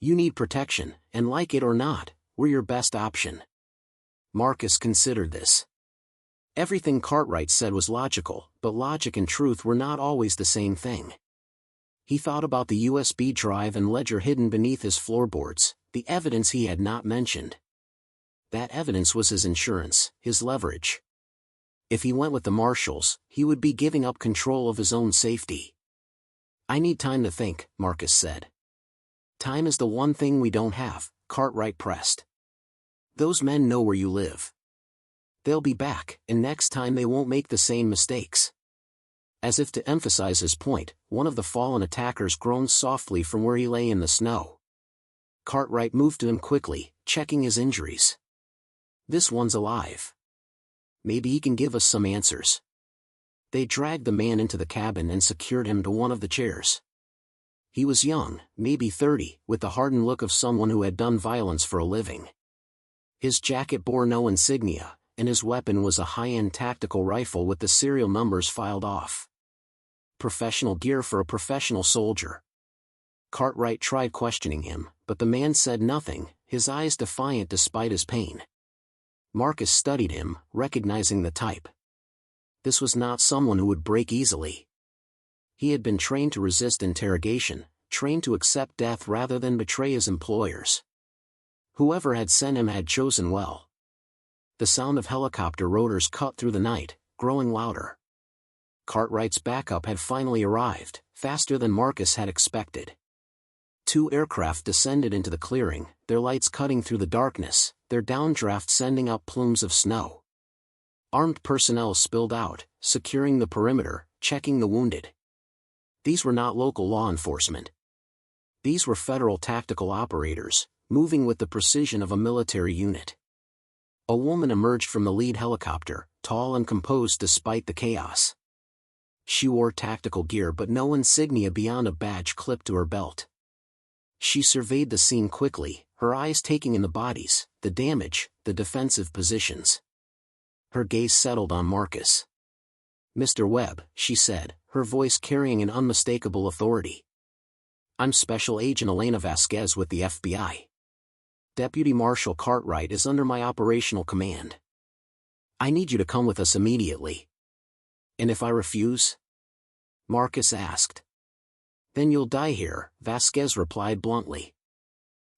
You need protection, and like it or not, we're your best option." Marcus considered this. Everything Cartwright said was logical, but logic and truth were not always the same thing. He thought about the USB drive and ledger hidden beneath his floorboards, the evidence he had not mentioned. That evidence was his insurance, his leverage. If he went with the marshals, he would be giving up control of his own safety. "I need time to think," Marcus said. "Time is the one thing we don't have," Cartwright pressed. "Those men know where you live. They'll be back, and next time they won't make the same mistakes. As if to emphasize his point, one of the fallen attackers groaned softly from where he lay in the snow. Cartwright moved to him quickly, checking his injuries. "This one's alive. Maybe he can give us some answers." They dragged the man into the cabin and secured him to one of the chairs. He was young, maybe 30, with the hardened look of someone who had done violence for a living. His jacket bore no insignia, and his weapon was a high-end tactical rifle with the serial numbers filed off. Professional gear for a professional soldier. Cartwright tried questioning him, but the man said nothing, his eyes defiant despite his pain. Marcus studied him, recognizing the type. This was not someone who would break easily. He had been trained to resist interrogation, trained to accept death rather than betray his employers. Whoever had sent him had chosen well. The sound of helicopter rotors cut through the night, growing louder. Cartwright's backup had finally arrived, faster than Marcus had expected. 2 aircraft descended into the clearing, their lights cutting through the darkness, their downdraft sending up plumes of snow. Armed personnel spilled out, securing the perimeter, checking the wounded. These were not local law enforcement. These were federal tactical operators, moving with the precision of a military unit. A woman emerged from the lead helicopter, tall and composed despite the chaos. She wore tactical gear but no insignia beyond a badge clipped to her belt. She surveyed the scene quickly, her eyes taking in the bodies, the damage, the defensive positions. Her gaze settled on Marcus. "Mr. Webb," she said, her voice carrying an unmistakable authority. "I'm Special Agent Elena Vasquez with the FBI. Deputy Marshal Cartwright is under my operational command. I need you to come with us immediately." "And if I refuse?" Marcus asked. "Then you'll die here," Vasquez replied bluntly.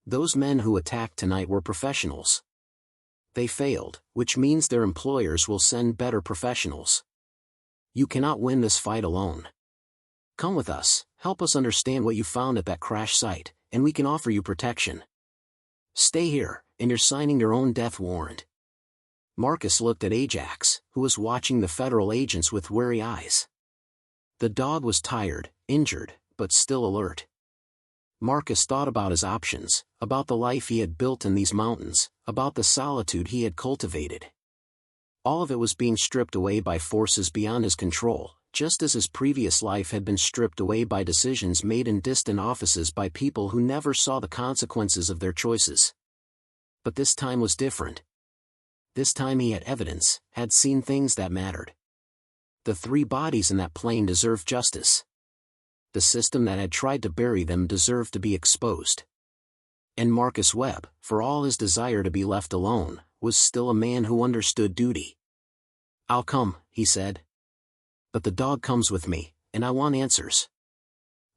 "Those men who attacked tonight were professionals. They failed, which means their employers will send better professionals. You cannot win this fight alone. Come with us, help us understand what you found at that crash site, and we can offer you protection. Stay here, and you're signing your own death warrant." Marcus looked at Ajax, who was watching the federal agents with wary eyes. The dog was tired, injured, but still alert. Marcus thought about his options, about the life he had built in these mountains, about the solitude he had cultivated. All of it was being stripped away by forces beyond his control, just as his previous life had been stripped away by decisions made in distant offices by people who never saw the consequences of their choices. But this time was different. This time he had evidence, had seen things that mattered. The 3 bodies in that plane deserved justice. The system that had tried to bury them deserved to be exposed. And Marcus Webb, for all his desire to be left alone, was still a man who understood duty. "I'll come," he said. "But the dog comes with me, and I want answers.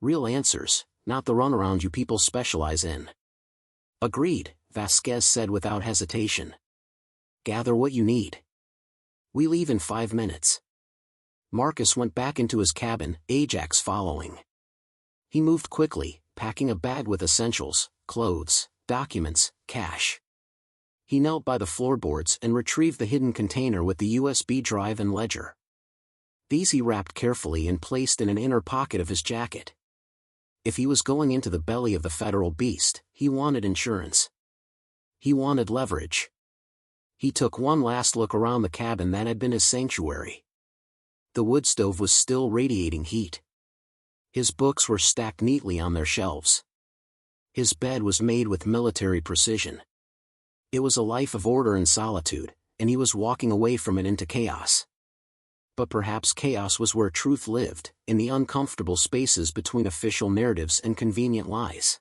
Real answers, not the runaround you people specialize in." "Agreed," Vasquez said without hesitation. "Gather what you need. We leave in 5 minutes." Marcus went back into his cabin, Ajax following. He moved quickly, packing a bag with essentials, clothes, documents, cash. He knelt by the floorboards and retrieved the hidden container with the USB drive and ledger. These he wrapped carefully and placed in an inner pocket of his jacket. If he was going into the belly of the federal beast, he wanted insurance. He wanted leverage. He took one last look around the cabin that had been his sanctuary. The wood stove was still radiating heat. His books were stacked neatly on their shelves. His bed was made with military precision. It was a life of order and solitude, and he was walking away from it into chaos. But perhaps chaos was where truth lived, in the uncomfortable spaces between official narratives and convenient lies.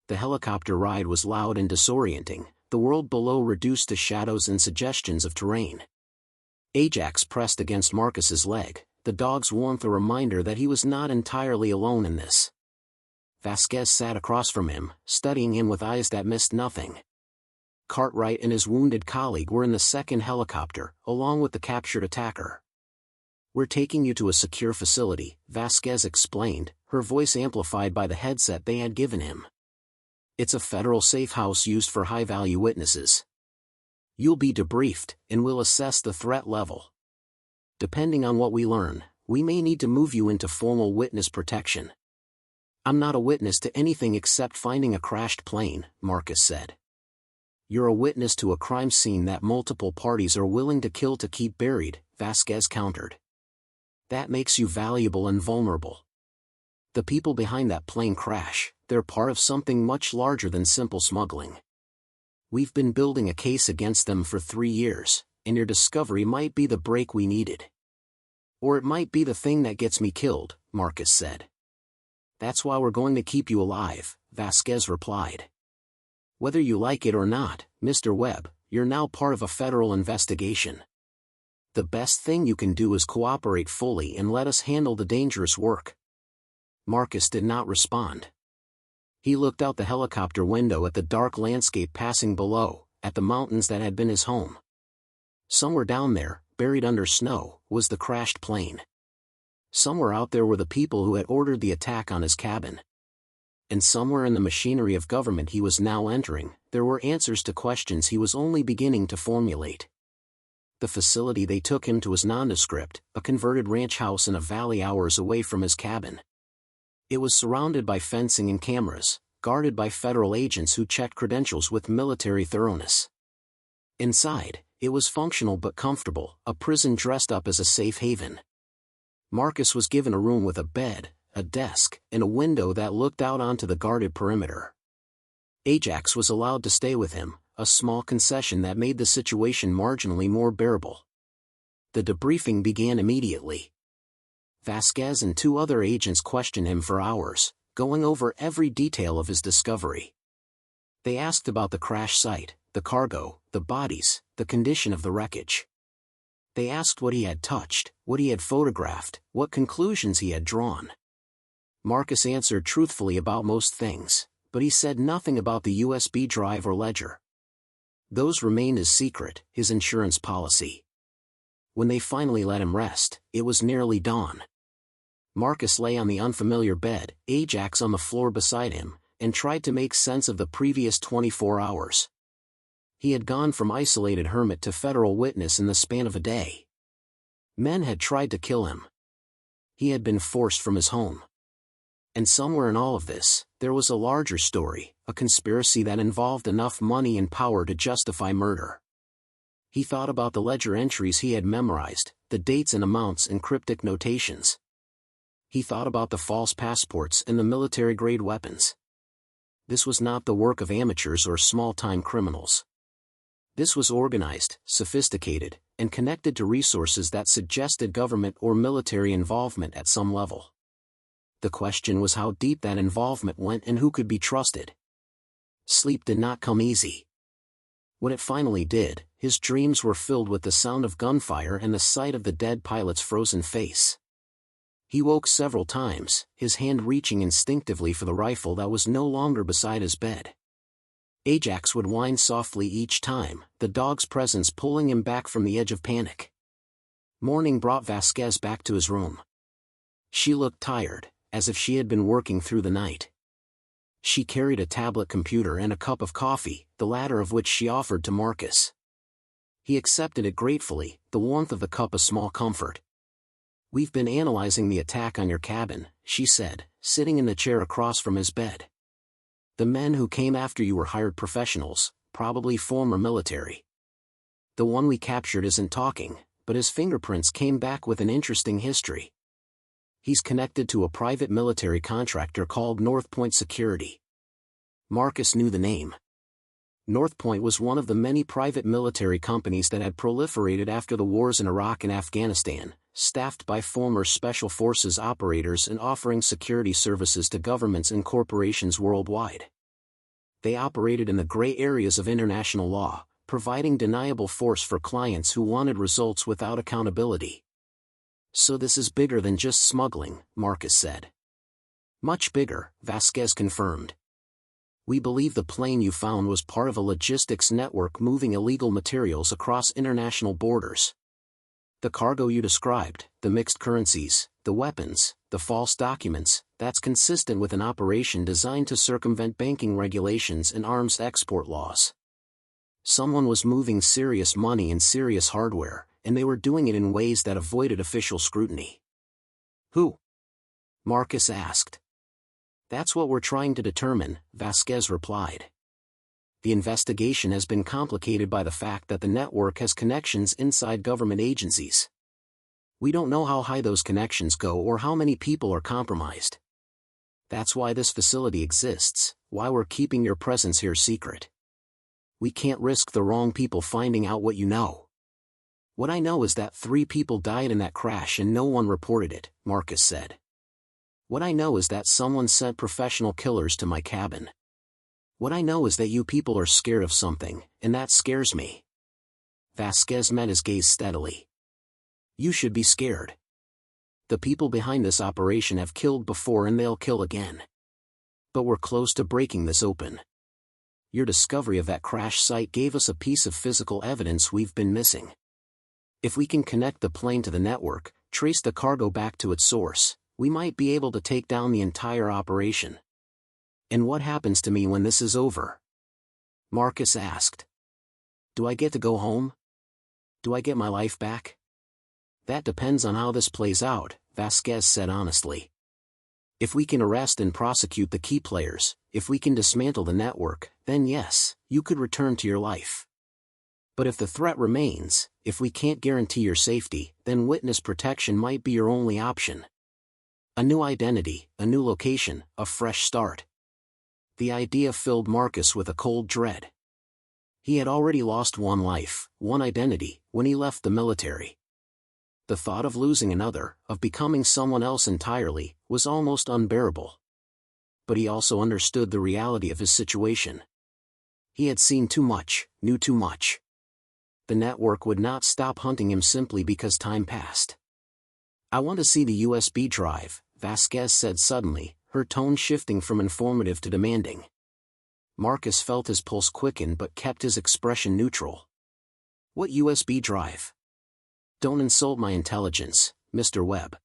The helicopter ride was loud and disorienting, the world below reduced to shadows and suggestions of terrain. Ajax pressed against Marcus's leg, the dog's warmth a reminder that he was not entirely alone in this. Vasquez sat across from him, studying him with eyes that missed nothing. Cartwright and his wounded colleague were in the second helicopter, along with the captured attacker. "We're taking you to a secure facility," Vasquez explained, her voice amplified by the headset they had given him. "It's a federal safe house used for high-value witnesses. You'll be debriefed, and we'll assess the threat level. Depending on what we learn, We may need to move you into formal witness protection. I'm not a witness to anything except finding a crashed plane, Marcus said. You're a witness to a crime scene that multiple parties are willing to kill to keep buried, Vasquez countered. That makes you valuable and vulnerable. The people behind that plane crash, they're part of something much larger than simple smuggling. We've been building a case against them for 3 years, and your discovery might be the break we needed. Or it might be the thing that gets me killed, Marcus said. That's why we're going to keep you alive, Vasquez replied. Whether you like it or not, Mr. Webb, you're now part of a federal investigation. The best thing you can do is cooperate fully and let us handle the dangerous work. Marcus did not respond. He looked out the helicopter window at the dark landscape passing below, at the mountains that had been his home. Somewhere down there, buried under snow, was the crashed plane. Somewhere out there were the people who had ordered the attack on his cabin. And somewhere in the machinery of government he was now entering, there were answers to questions he was only beginning to formulate. The facility they took him to was nondescript, a converted ranch house in a valley hours away from his cabin. It was surrounded by fencing and cameras, guarded by federal agents who checked credentials with military thoroughness. Inside, it was functional but comfortable, a prison dressed up as a safe haven. Marcus was given a room with a bed, a desk, and a window that looked out onto the guarded perimeter. Ajax was allowed to stay with him, a small concession that made the situation marginally more bearable. The debriefing began immediately. Vasquez and 2 other agents questioned him for hours, going over every detail of his discovery. They asked about the crash site, the cargo, the bodies, the condition of the wreckage. They asked what he had touched, what he had photographed, what conclusions he had drawn. Marcus answered truthfully about most things, but he said nothing about the USB drive or ledger. Those remained his secret, his insurance policy. When they finally let him rest, it was nearly dawn. Marcus lay on the unfamiliar bed, Ajax on the floor beside him, and tried to make sense of the previous 24 hours. He had gone from isolated hermit to federal witness in the span of a day. Men had tried to kill him. He had been forced from his home. And somewhere in all of this, there was a larger story, a conspiracy that involved enough money and power to justify murder. He thought about the ledger entries he had memorized, the dates and amounts and cryptic notations. He thought about the false passports and the military-grade weapons. This was not the work of amateurs or small-time criminals. This was organized, sophisticated, and connected to resources that suggested government or military involvement at some level. The question was how deep that involvement went and who could be trusted. Sleep did not come easy. When it finally did, his dreams were filled with the sound of gunfire and the sight of the dead pilot's frozen face. He woke several times, his hand reaching instinctively for the rifle that was no longer beside his bed. Ajax would whine softly each time, the dog's presence pulling him back from the edge of panic. Morning brought Vasquez back to his room. She looked tired, as if she had been working through the night. She carried a tablet computer and a cup of coffee, the latter of which she offered to Marcus. He accepted it gratefully, the warmth of the cup a small comfort. "We've been analyzing the attack on your cabin," she said, sitting in the chair across from his bed. "The men who came after you were hired professionals, probably former military. The one we captured isn't talking, but his fingerprints came back with an interesting history. He's connected to a private military contractor called North Point Security." Marcus knew the name. North Point was one of the many private military companies that had proliferated after the wars in Iraq and Afghanistan, staffed by former Special Forces operators and offering security services to governments and corporations worldwide. They operated in the gray areas of international law, providing deniable force for clients who wanted results without accountability. "So this is bigger than just smuggling," Marcus said. "Much bigger," Vasquez confirmed. "We believe the plane you found was part of a logistics network moving illegal materials across international borders. The cargo you described, the mixed currencies, the weapons, the false documents, that's consistent with an operation designed to circumvent banking regulations and arms export laws. Someone was moving serious money and serious hardware, and they were doing it in ways that avoided official scrutiny. Who? Marcus asked. That's what we're trying to determine, Vasquez replied. The investigation has been complicated by the fact that the network has connections inside government agencies. We don't know how high those connections go or how many people are compromised. That's why this facility exists, why we're keeping your presence here secret. We can't risk the wrong people finding out what you know. What I know is that 3 people died in that crash and no one reported it, Marcus said. What I know is that someone sent professional killers to my cabin. What I know is that you people are scared of something, and that scares me. Vasquez met his gaze steadily. You should be scared. The people behind this operation have killed before and they'll kill again. But we're close to breaking this open. Your discovery of that crash site gave us a piece of physical evidence we've been missing. If we can connect the plane to the network, trace the cargo back to its source, we might be able to take down the entire operation. And what happens to me when this is over? Marcus asked. Do I get to go home? Do I get my life back? That depends on how this plays out, Vasquez said honestly. If we can arrest and prosecute the key players, if we can dismantle the network, then yes, you could return to your life. But if the threat remains, if we can't guarantee your safety, then witness protection might be your only option. A new identity, a new location, a fresh start. The idea filled Marcus with a cold dread. He had already lost one life, one identity, when he left the military. The thought of losing another, of becoming someone else entirely, was almost unbearable. But he also understood the reality of his situation. He had seen too much, knew too much. The network would not stop hunting him simply because time passed. I want to see the USB drive, Vasquez said suddenly, her tone shifting from informative to demanding. Marcus felt his pulse quicken but kept his expression neutral. What USB drive? Don't insult my intelligence, Mr. Webb.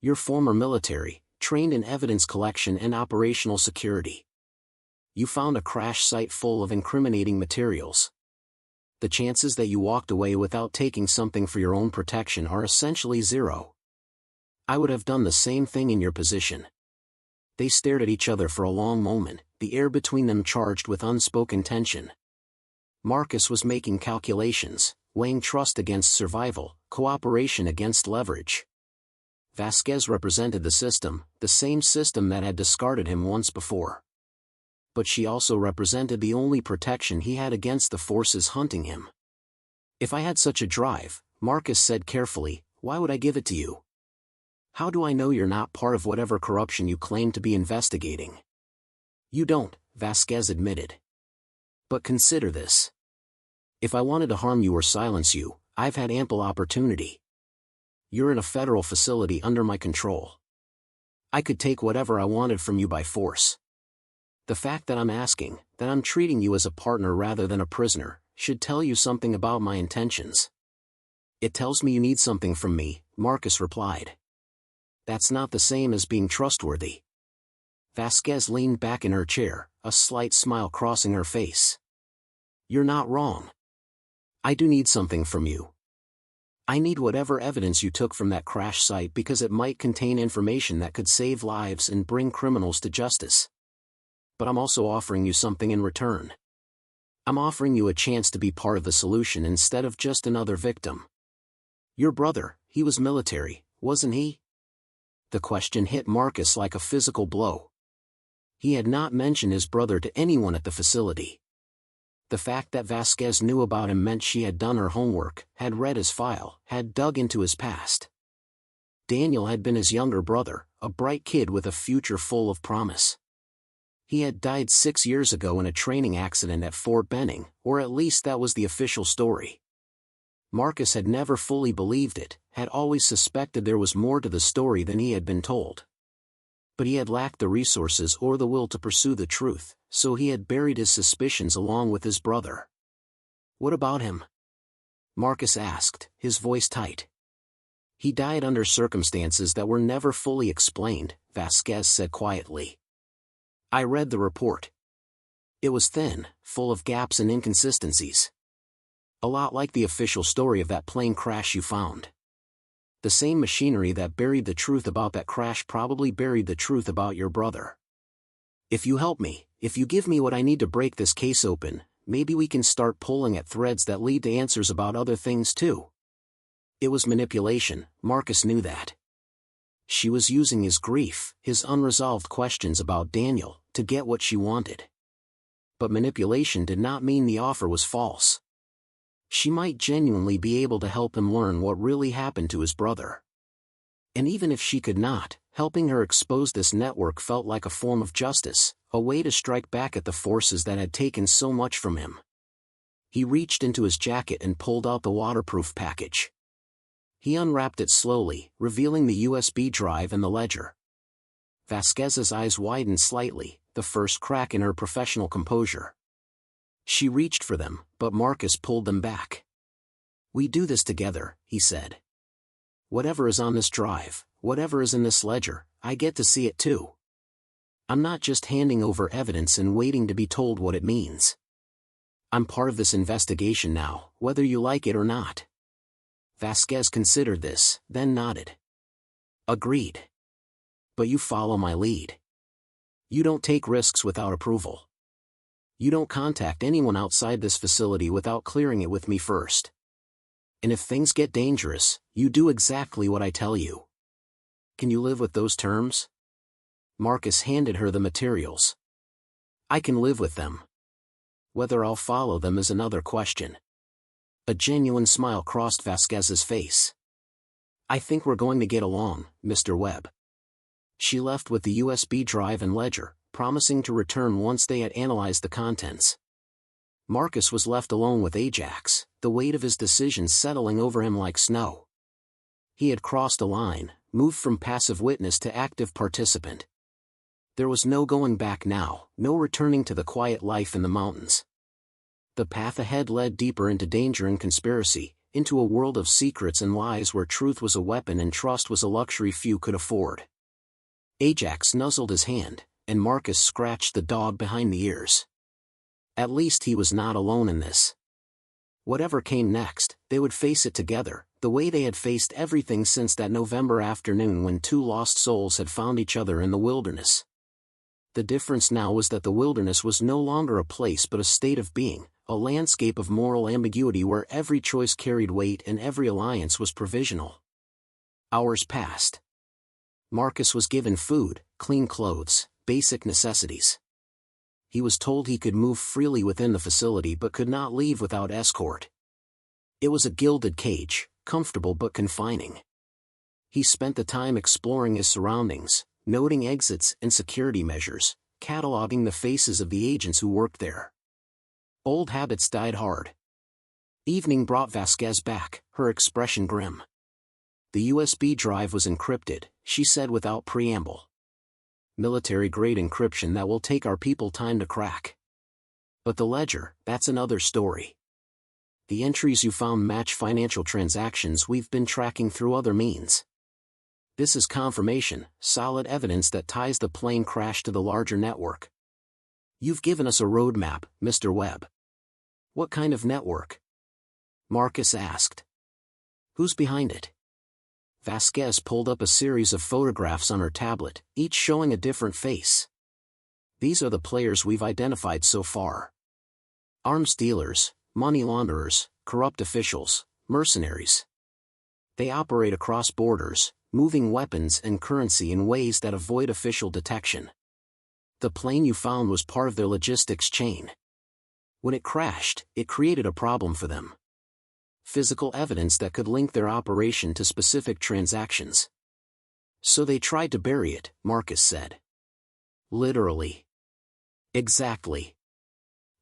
You're former military, trained in evidence collection and operational security. You found a crash site full of incriminating materials. The chances that you walked away without taking something for your own protection are essentially zero. I would have done the same thing in your position. They stared at each other for a long moment, the air between them charged with unspoken tension. Marcus was making calculations, weighing trust against survival, cooperation against leverage. Vasquez represented the same system that had discarded him once before. But she also represented the only protection he had against the forces hunting him. If I had such a drive, Marcus said carefully, why would I give it to you? How do I know you're not part of whatever corruption you claim to be investigating? You don't, Vasquez admitted. But consider this. If I wanted to harm you or silence you, I've had ample opportunity. You're in a federal facility under my control. I could take whatever I wanted from you by force. The fact that I'm asking, that I'm treating you as a partner rather than a prisoner, should tell you something about my intentions. It tells me you need something from me, Marcus replied. That's not the same as being trustworthy. Vasquez leaned back in her chair, a slight smile crossing her face. You're not wrong. I do need something from you. I need whatever evidence you took from that crash site because it might contain information that could save lives and bring criminals to justice. But I'm also offering you something in return. I'm offering you a chance to be part of the solution instead of just another victim. Your brother, he was military, wasn't he? The question hit Marcus like a physical blow. He had not mentioned his brother to anyone at the facility. The fact that Vasquez knew about him meant she had done her homework, had read his file, had dug into his past. Daniel had been his younger brother, a bright kid with a future full of promise. He had died 6 years ago in a training accident at Fort Benning, or at least that was the official story. Marcus had never fully believed it, had always suspected there was more to the story than he had been told. But he had lacked the resources or the will to pursue the truth, so he had buried his suspicions along with his brother. What about him? Marcus asked, his voice tight. He died under circumstances that were never fully explained, Vasquez said quietly. I read the report. It was thin, full of gaps and inconsistencies. A lot like the official story of that plane crash you found. The same machinery that buried the truth about that crash probably buried the truth about your brother. If you help me, if you give me what I need to break this case open, maybe we can start pulling at threads that lead to answers about other things too. It was manipulation, Marcus knew that. She was using his grief, his unresolved questions about Daniel, to get what she wanted. But manipulation did not mean the offer was false. She might genuinely be able to help him learn what really happened to his brother. And even if she could not, helping her expose this network felt like a form of justice, a way to strike back at the forces that had taken so much from him. He reached into his jacket and pulled out the waterproof package. He unwrapped it slowly, revealing the USB drive and the ledger. Vasquez's eyes widened slightly, the first crack in her professional composure. She reached for them, but Marcus pulled them back. "We do this together," he said. "Whatever is on this drive, whatever is in this ledger, I get to see it too. I'm not just handing over evidence and waiting to be told what it means. I'm part of this investigation now, whether you like it or not." Vasquez considered this, then nodded. "Agreed. But you follow my lead. You don't take risks without approval. You don't contact anyone outside this facility without clearing it with me first. And if things get dangerous, you do exactly what I tell you. Can you live with those terms?" Marcus handed her the materials. "I can live with them. Whether I'll follow them is another question." A genuine smile crossed Vasquez's face. "I think we're going to get along, Mr. Webb." She left with the USB drive and ledger, promising to return once they had analyzed the contents. Marcus was left alone with Ajax, the weight of his decisions settling over him like snow. He had crossed a line, moved from passive witness to active participant. There was no going back now, no returning to the quiet life in the mountains. The path ahead led deeper into danger and conspiracy, into a world of secrets and lies where truth was a weapon and trust was a luxury few could afford. Ajax nuzzled his hand, and Marcus scratched the dog behind the ears. At least he was not alone in this. Whatever came next, they would face it together, the way they had faced everything since that November afternoon when two lost souls had found each other in the wilderness. The difference now was that the wilderness was no longer a place but a state of being, a landscape of moral ambiguity where every choice carried weight and every alliance was provisional. Hours passed. Marcus was given food, clean clothes, basic necessities. He was told he could move freely within the facility but could not leave without escort. It was a gilded cage, comfortable but confining. He spent the time exploring his surroundings, noting exits and security measures, cataloging the faces of the agents who worked there. Old habits died hard. Evening brought Vasquez back, her expression grim. The USB drive was encrypted, she said without preamble. Military-grade encryption that will take our people time to crack. But the ledger, that's another story. The entries you found match financial transactions we've been tracking through other means. This is confirmation, solid evidence that ties the plane crash to the larger network. You've given us a roadmap, Mr. Webb. What kind of network? Marcus asked. Who's behind it? Vasquez pulled up a series of photographs on her tablet, each showing a different face. These are the players we've identified so far. Arms dealers, money launderers, corrupt officials, mercenaries. They operate across borders, moving weapons and currency in ways that avoid official detection. The plane you found was part of their logistics chain. When it crashed, it created a problem for them. Physical evidence that could link their operation to specific transactions. So they tried to bury it, Marcus said. Literally. Exactly.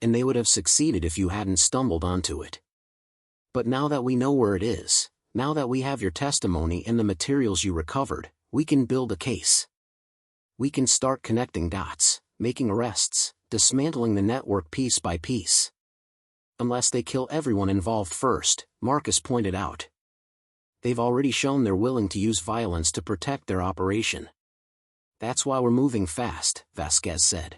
And they would have succeeded if you hadn't stumbled onto it. But now that we know where it is, now that we have your testimony and the materials you recovered, we can build a case. We can start connecting dots, making arrests, dismantling the network piece by piece. Unless they kill everyone involved first, Marcus pointed out. They've already shown they're willing to use violence to protect their operation. That's why we're moving fast, Vasquez said.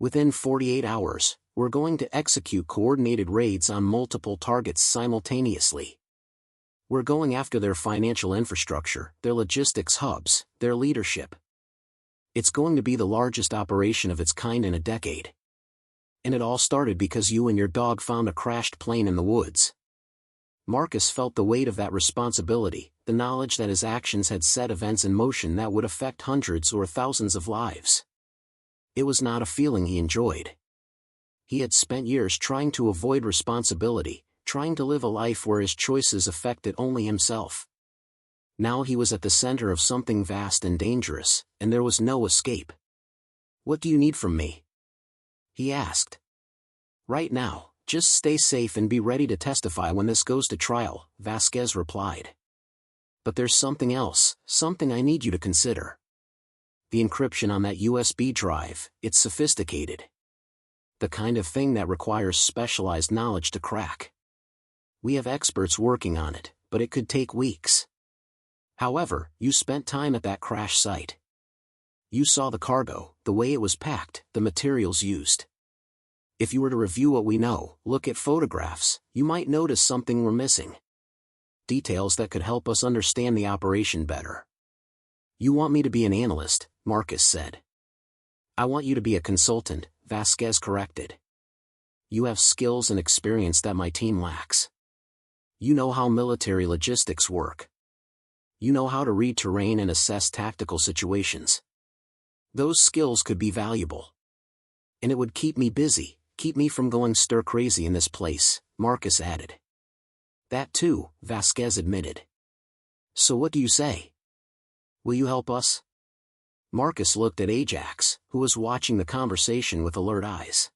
Within 48 hours, we're going to execute coordinated raids on multiple targets simultaneously. We're going after their financial infrastructure, their logistics hubs, their leadership. It's going to be the largest operation of its kind in a decade. And it all started because you and your dog found a crashed plane in the woods. Marcus felt the weight of that responsibility, the knowledge that his actions had set events in motion that would affect hundreds or thousands of lives. It was not a feeling he enjoyed. He had spent years trying to avoid responsibility, trying to live a life where his choices affected only himself. Now he was at the center of something vast and dangerous, and there was no escape. "What do you need from me?" he asked. "Right now, just stay safe and be ready to testify when this goes to trial," Vasquez replied. "But there's something else, something I need you to consider. The encryption on that USB drive, it's sophisticated. The kind of thing that requires specialized knowledge to crack. We have experts working on it, but it could take weeks. However, you spent time at that crash site. You saw the cargo, the way it was packed, the materials used. If you were to review what we know, look at photographs, you might notice something we're missing. Details that could help us understand the operation better." "You want me to be an analyst," Marcus said. "I want you to be a consultant," Vasquez corrected. "You have skills and experience that my team lacks. You know how military logistics work. You know how to read terrain and assess tactical situations. Those skills could be valuable. And it would keep me busy, keep me from going stir-crazy in this place," Marcus added. "That too," Vasquez admitted. "So what do you say? Will you help us?" Marcus looked at Ajax, who was watching the conversation with alert eyes.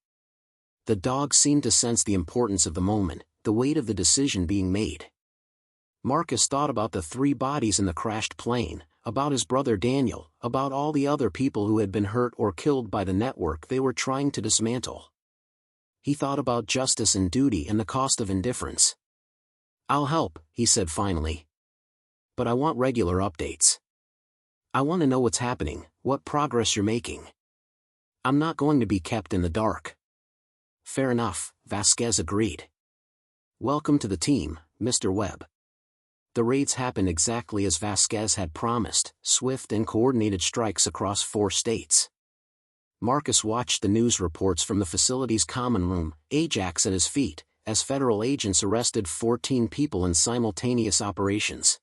The dog seemed to sense the importance of the moment, the weight of the decision being made. Marcus thought about the 3 bodies in the crashed plane, about his brother Daniel, about all the other people who had been hurt or killed by the network they were trying to dismantle. He thought about justice and duty and the cost of indifference. "I'll help," he said finally. "But I want regular updates. I want to know what's happening, what progress you're making. I'm not going to be kept in the dark." "Fair enough," Vasquez agreed. "Welcome to the team, Mr. Webb." The raids happened exactly as Vasquez had promised, swift and coordinated strikes across 4 states. Marcus watched the news reports from the facility's common room, Ajax at his feet, as federal agents arrested 14 people in simultaneous operations.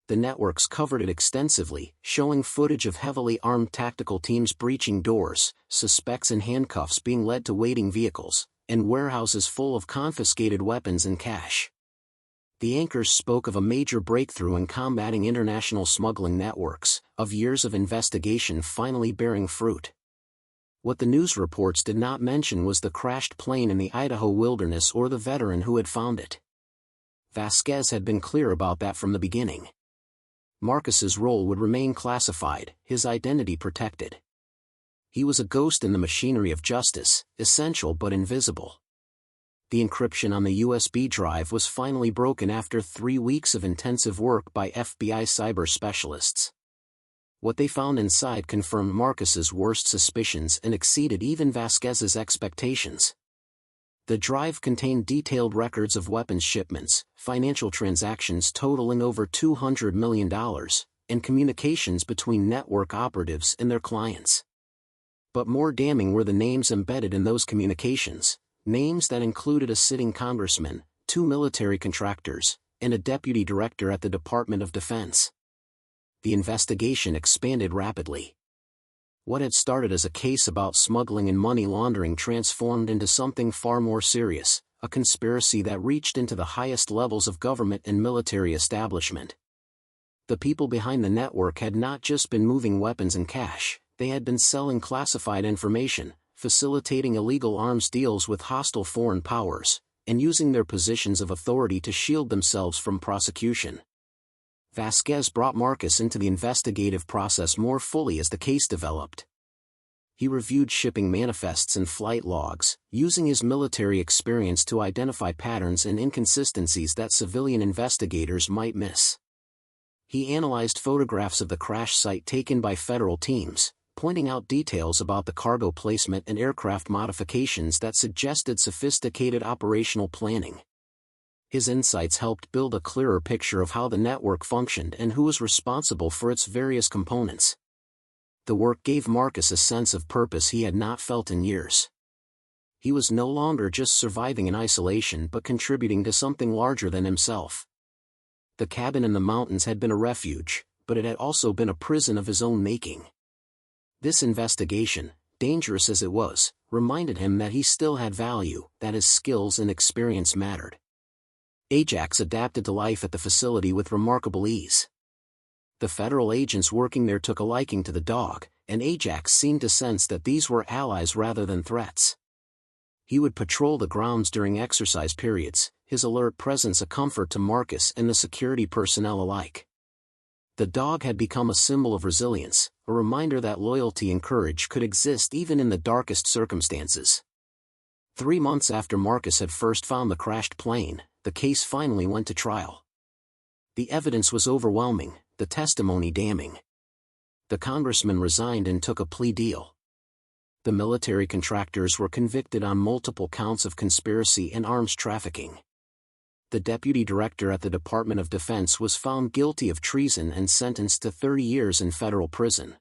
The networks covered it extensively, showing footage of heavily armed tactical teams breaching doors, suspects in handcuffs being led to waiting vehicles, and warehouses full of confiscated weapons and cash. The anchors spoke of a major breakthrough in combating international smuggling networks, of years of investigation finally bearing fruit. What the news reports did not mention was the crashed plane in the Idaho wilderness or the veteran who had found it. Vasquez had been clear about that from the beginning. Marcus's role would remain classified, his identity protected. He was a ghost in the machinery of justice, essential but invisible. The encryption on the USB drive was finally broken after 3 weeks of intensive work by FBI cyber specialists. What they found inside confirmed Marcus's worst suspicions and exceeded even Vasquez's expectations. The drive contained detailed records of weapons shipments, financial transactions totaling over $200 million, and communications between network operatives and their clients. But more damning were the names embedded in those communications. Names that included a sitting congressman, 2 military contractors, and a deputy director at the Department of Defense. The investigation expanded rapidly. What had started as a case about smuggling and money laundering transformed into something far more serious, a conspiracy that reached into the highest levels of government and military establishment. The people behind the network had not just been moving weapons and cash, they had been selling classified information, facilitating illegal arms deals with hostile foreign powers, and using their positions of authority to shield themselves from prosecution. Vasquez brought Marcus into the investigative process more fully as the case developed. He reviewed shipping manifests and flight logs, using his military experience to identify patterns and inconsistencies that civilian investigators might miss. He analyzed photographs of the crash site taken by federal teams, pointing out details about the cargo placement and aircraft modifications that suggested sophisticated operational planning. His insights helped build a clearer picture of how the network functioned and who was responsible for its various components. The work gave Marcus a sense of purpose he had not felt in years. He was no longer just surviving in isolation but contributing to something larger than himself. The cabin in the mountains had been a refuge, but it had also been a prison of his own making. This investigation, dangerous as it was, reminded him that he still had value, that his skills and experience mattered. Ajax adapted to life at the facility with remarkable ease. The federal agents working there took a liking to the dog, and Ajax seemed to sense that these were allies rather than threats. He would patrol the grounds during exercise periods, his alert presence a comfort to Marcus and the security personnel alike. The dog had become a symbol of resilience, a reminder that loyalty and courage could exist even in the darkest circumstances. 3 months after Marcus had first found the crashed plane, the case finally went to trial. The evidence was overwhelming, the testimony damning. The congressman resigned and took a plea deal. The military contractors were convicted on multiple counts of conspiracy and arms trafficking. The deputy director at the Department of Defense was found guilty of treason and sentenced to 30 years in federal prison.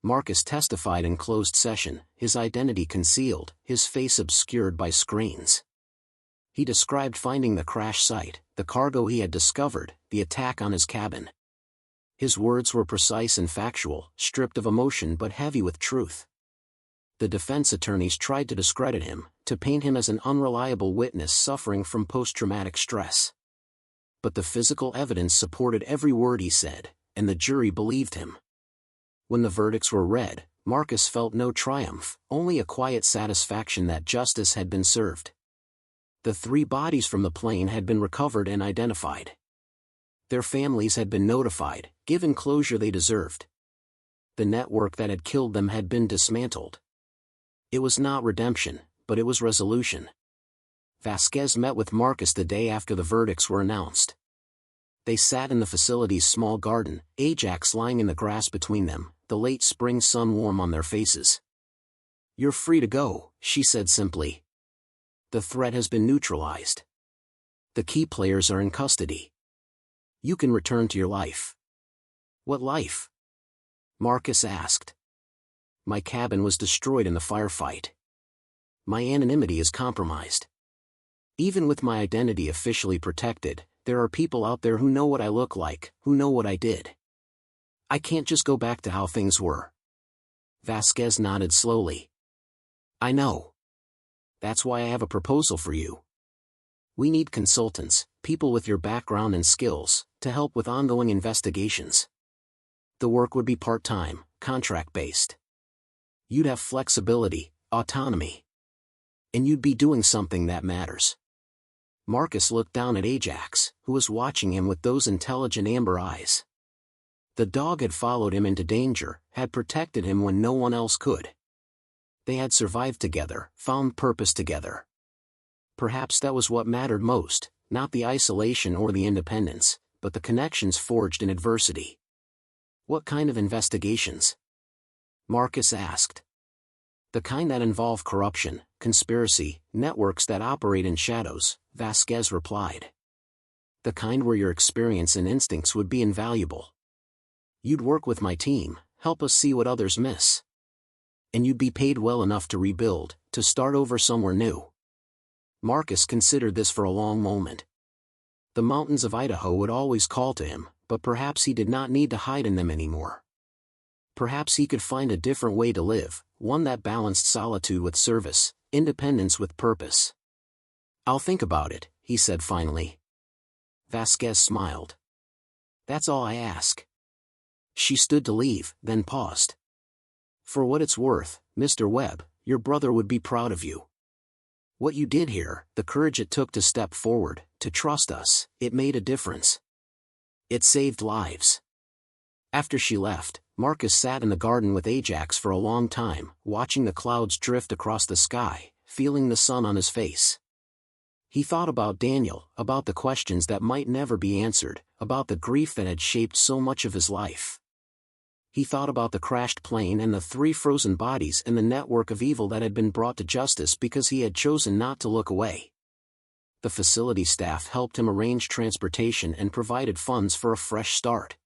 Marcus testified in closed session, his identity concealed, his face obscured by screens. He described finding the crash site, the cargo he had discovered, the attack on his cabin. His words were precise and factual, stripped of emotion but heavy with truth. The defense attorneys tried to discredit him, to paint him as an unreliable witness suffering from post-traumatic stress. But the physical evidence supported every word he said, and the jury believed him. When the verdicts were read, Marcus felt no triumph, only a quiet satisfaction that justice had been served. The 3 bodies from the plane had been recovered and identified. Their families had been notified, given closure they deserved. The network that had killed them had been dismantled. It was not redemption, but it was resolution. Vasquez met with Marcus the day after the verdicts were announced. They sat in the facility's small garden, Ajax lying in the grass between them, the late spring sun warm on their faces. "You're free to go," she said simply. "The threat has been neutralized. The key players are in custody. You can return to your life." "What life?" Marcus asked. "My cabin was destroyed in the firefight. My anonymity is compromised. Even with my identity officially protected, there are people out there who know what I look like, who know what I did. I can't just go back to how things were." Vasquez nodded slowly. "I know. That's why I have a proposal for you. We need consultants, people with your background and skills, to help with ongoing investigations. The work would be part-time, contract-based. You'd have flexibility, autonomy. And you'd be doing something that matters." Marcus looked down at Ajax, who was watching him with those intelligent amber eyes. The dog had followed him into danger, had protected him when no one else could. They had survived together, found purpose together. Perhaps that was what mattered most, not the isolation or the independence, but the connections forged in adversity. "What kind of investigations?" Marcus asked. "The kind that involve corruption, conspiracy, networks that operate in shadows," Vasquez replied. "The kind where your experience and instincts would be invaluable. You'd work with my team, help us see what others miss. And you'd be paid well enough to rebuild, to start over somewhere new." Marcus considered this for a long moment. The mountains of Idaho would always call to him, but perhaps he did not need to hide in them anymore. Perhaps he could find a different way to live, one that balanced solitude with service, independence with purpose. "I'll think about it," he said finally. Vasquez smiled. "That's all I ask." She stood to leave, then paused. "For what it's worth, Mr. Webb, your brother would be proud of you. What you did here, the courage it took to step forward, to trust us, it made a difference. It saved lives." After she left, Marcus sat in the garden with Ajax for a long time, watching the clouds drift across the sky, feeling the sun on his face. He thought about Daniel, about the questions that might never be answered, about the grief that had shaped so much of his life. He thought about the crashed plane and the 3 frozen bodies and the network of evil that had been brought to justice because he had chosen not to look away. The facility staff helped him arrange transportation and provided funds for a fresh start.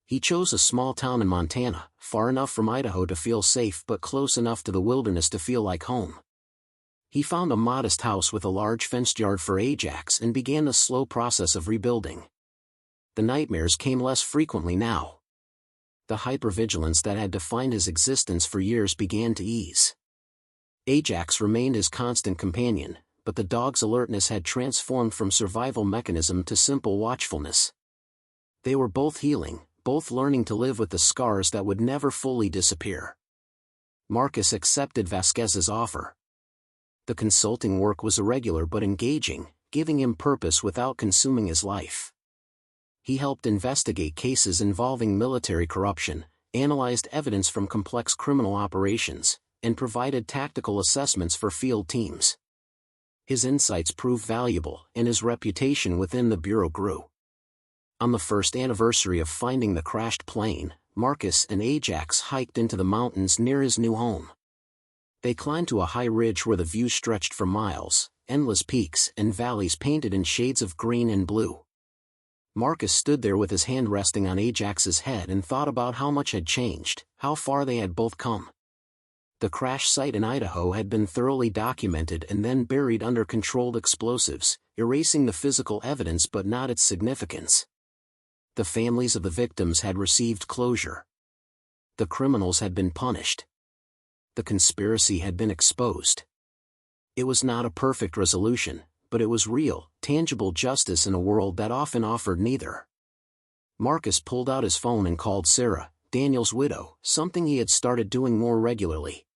He chose a small town in Montana, far enough from Idaho to feel safe but close enough to the wilderness to feel like home. He found a modest house with a large fenced yard for Ajax and began the slow process of rebuilding. The nightmares came less frequently now. The hypervigilance that had defined his existence for years began to ease. Ajax remained his constant companion, but the dog's alertness had transformed from survival mechanism to simple watchfulness. They were both healing, both learning to live with the scars that would never fully disappear. Marcus accepted Vasquez's offer. The consulting work was irregular but engaging, giving him purpose without consuming his life. He helped investigate cases involving military corruption, analyzed evidence from complex criminal operations, and provided tactical assessments for field teams. His insights proved valuable, and his reputation within the Bureau grew. On the first anniversary of finding the crashed plane, Marcus and Ajax hiked into the mountains near his new home. They climbed to a high ridge where the view stretched for miles, endless peaks and valleys painted in shades of green and blue. Marcus stood there with his hand resting on Ajax's head and thought about how much had changed, how far they had both come. The crash site in Idaho had been thoroughly documented and then buried under controlled explosives, erasing the physical evidence but not its significance. The families of the victims had received closure. The criminals had been punished. The conspiracy had been exposed. It was not a perfect resolution, but it was real, tangible justice in a world that often offered neither. Marcus pulled out his phone and called Sarah, Daniel's widow, something he had started doing more regularly.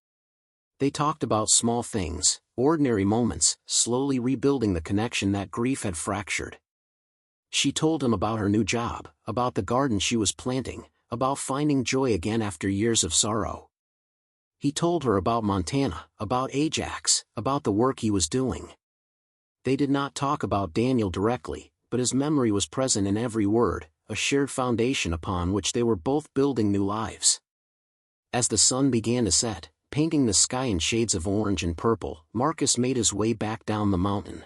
They talked about small things, ordinary moments, slowly rebuilding the connection that grief had fractured. She told him about her new job, about the garden she was planting, about finding joy again after years of sorrow. He told her about Montana, about Ajax, about the work he was doing. They did not talk about Daniel directly, but his memory was present in every word, a shared foundation upon which they were both building new lives. As the sun began to set, painting the sky in shades of orange and purple, Marcus made his way back down the mountain.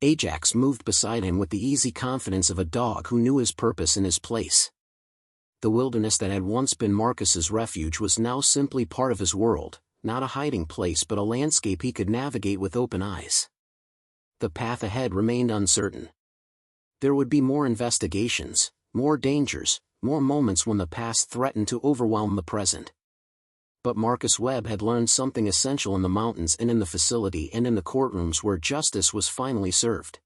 Ajax moved beside him with the easy confidence of a dog who knew his purpose and his place. The wilderness that had once been Marcus's refuge was now simply part of his world, not a hiding place but a landscape he could navigate with open eyes. The path ahead remained uncertain. There would be more investigations, more dangers, more moments when the past threatened to overwhelm the present. But Marcus Webb had learned something essential in the mountains and in the facility and in the courtrooms where justice was finally served.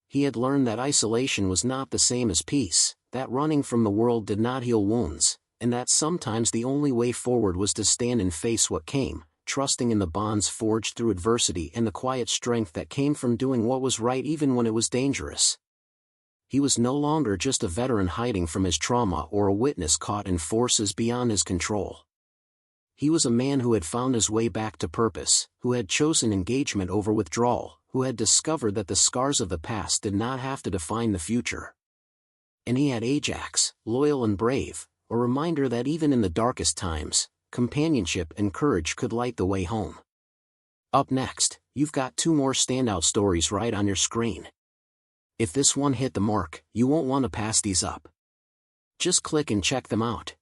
He had learned that isolation was not the same as peace, that running from the world did not heal wounds, and that sometimes the only way forward was to stand and face what came, trusting in the bonds forged through adversity and the quiet strength that came from doing what was right even when it was dangerous. He was no longer just a veteran hiding from his trauma or a witness caught in forces beyond his control. He was a man who had found his way back to purpose, who had chosen engagement over withdrawal, who had discovered that the scars of the past did not have to define the future. And he had Ajax, loyal and brave, a reminder that even in the darkest times, companionship and courage could light the way home. Up next, you've got two more standout stories right on your screen. If this one hit the mark, you won't want to pass these up. Just click and check them out.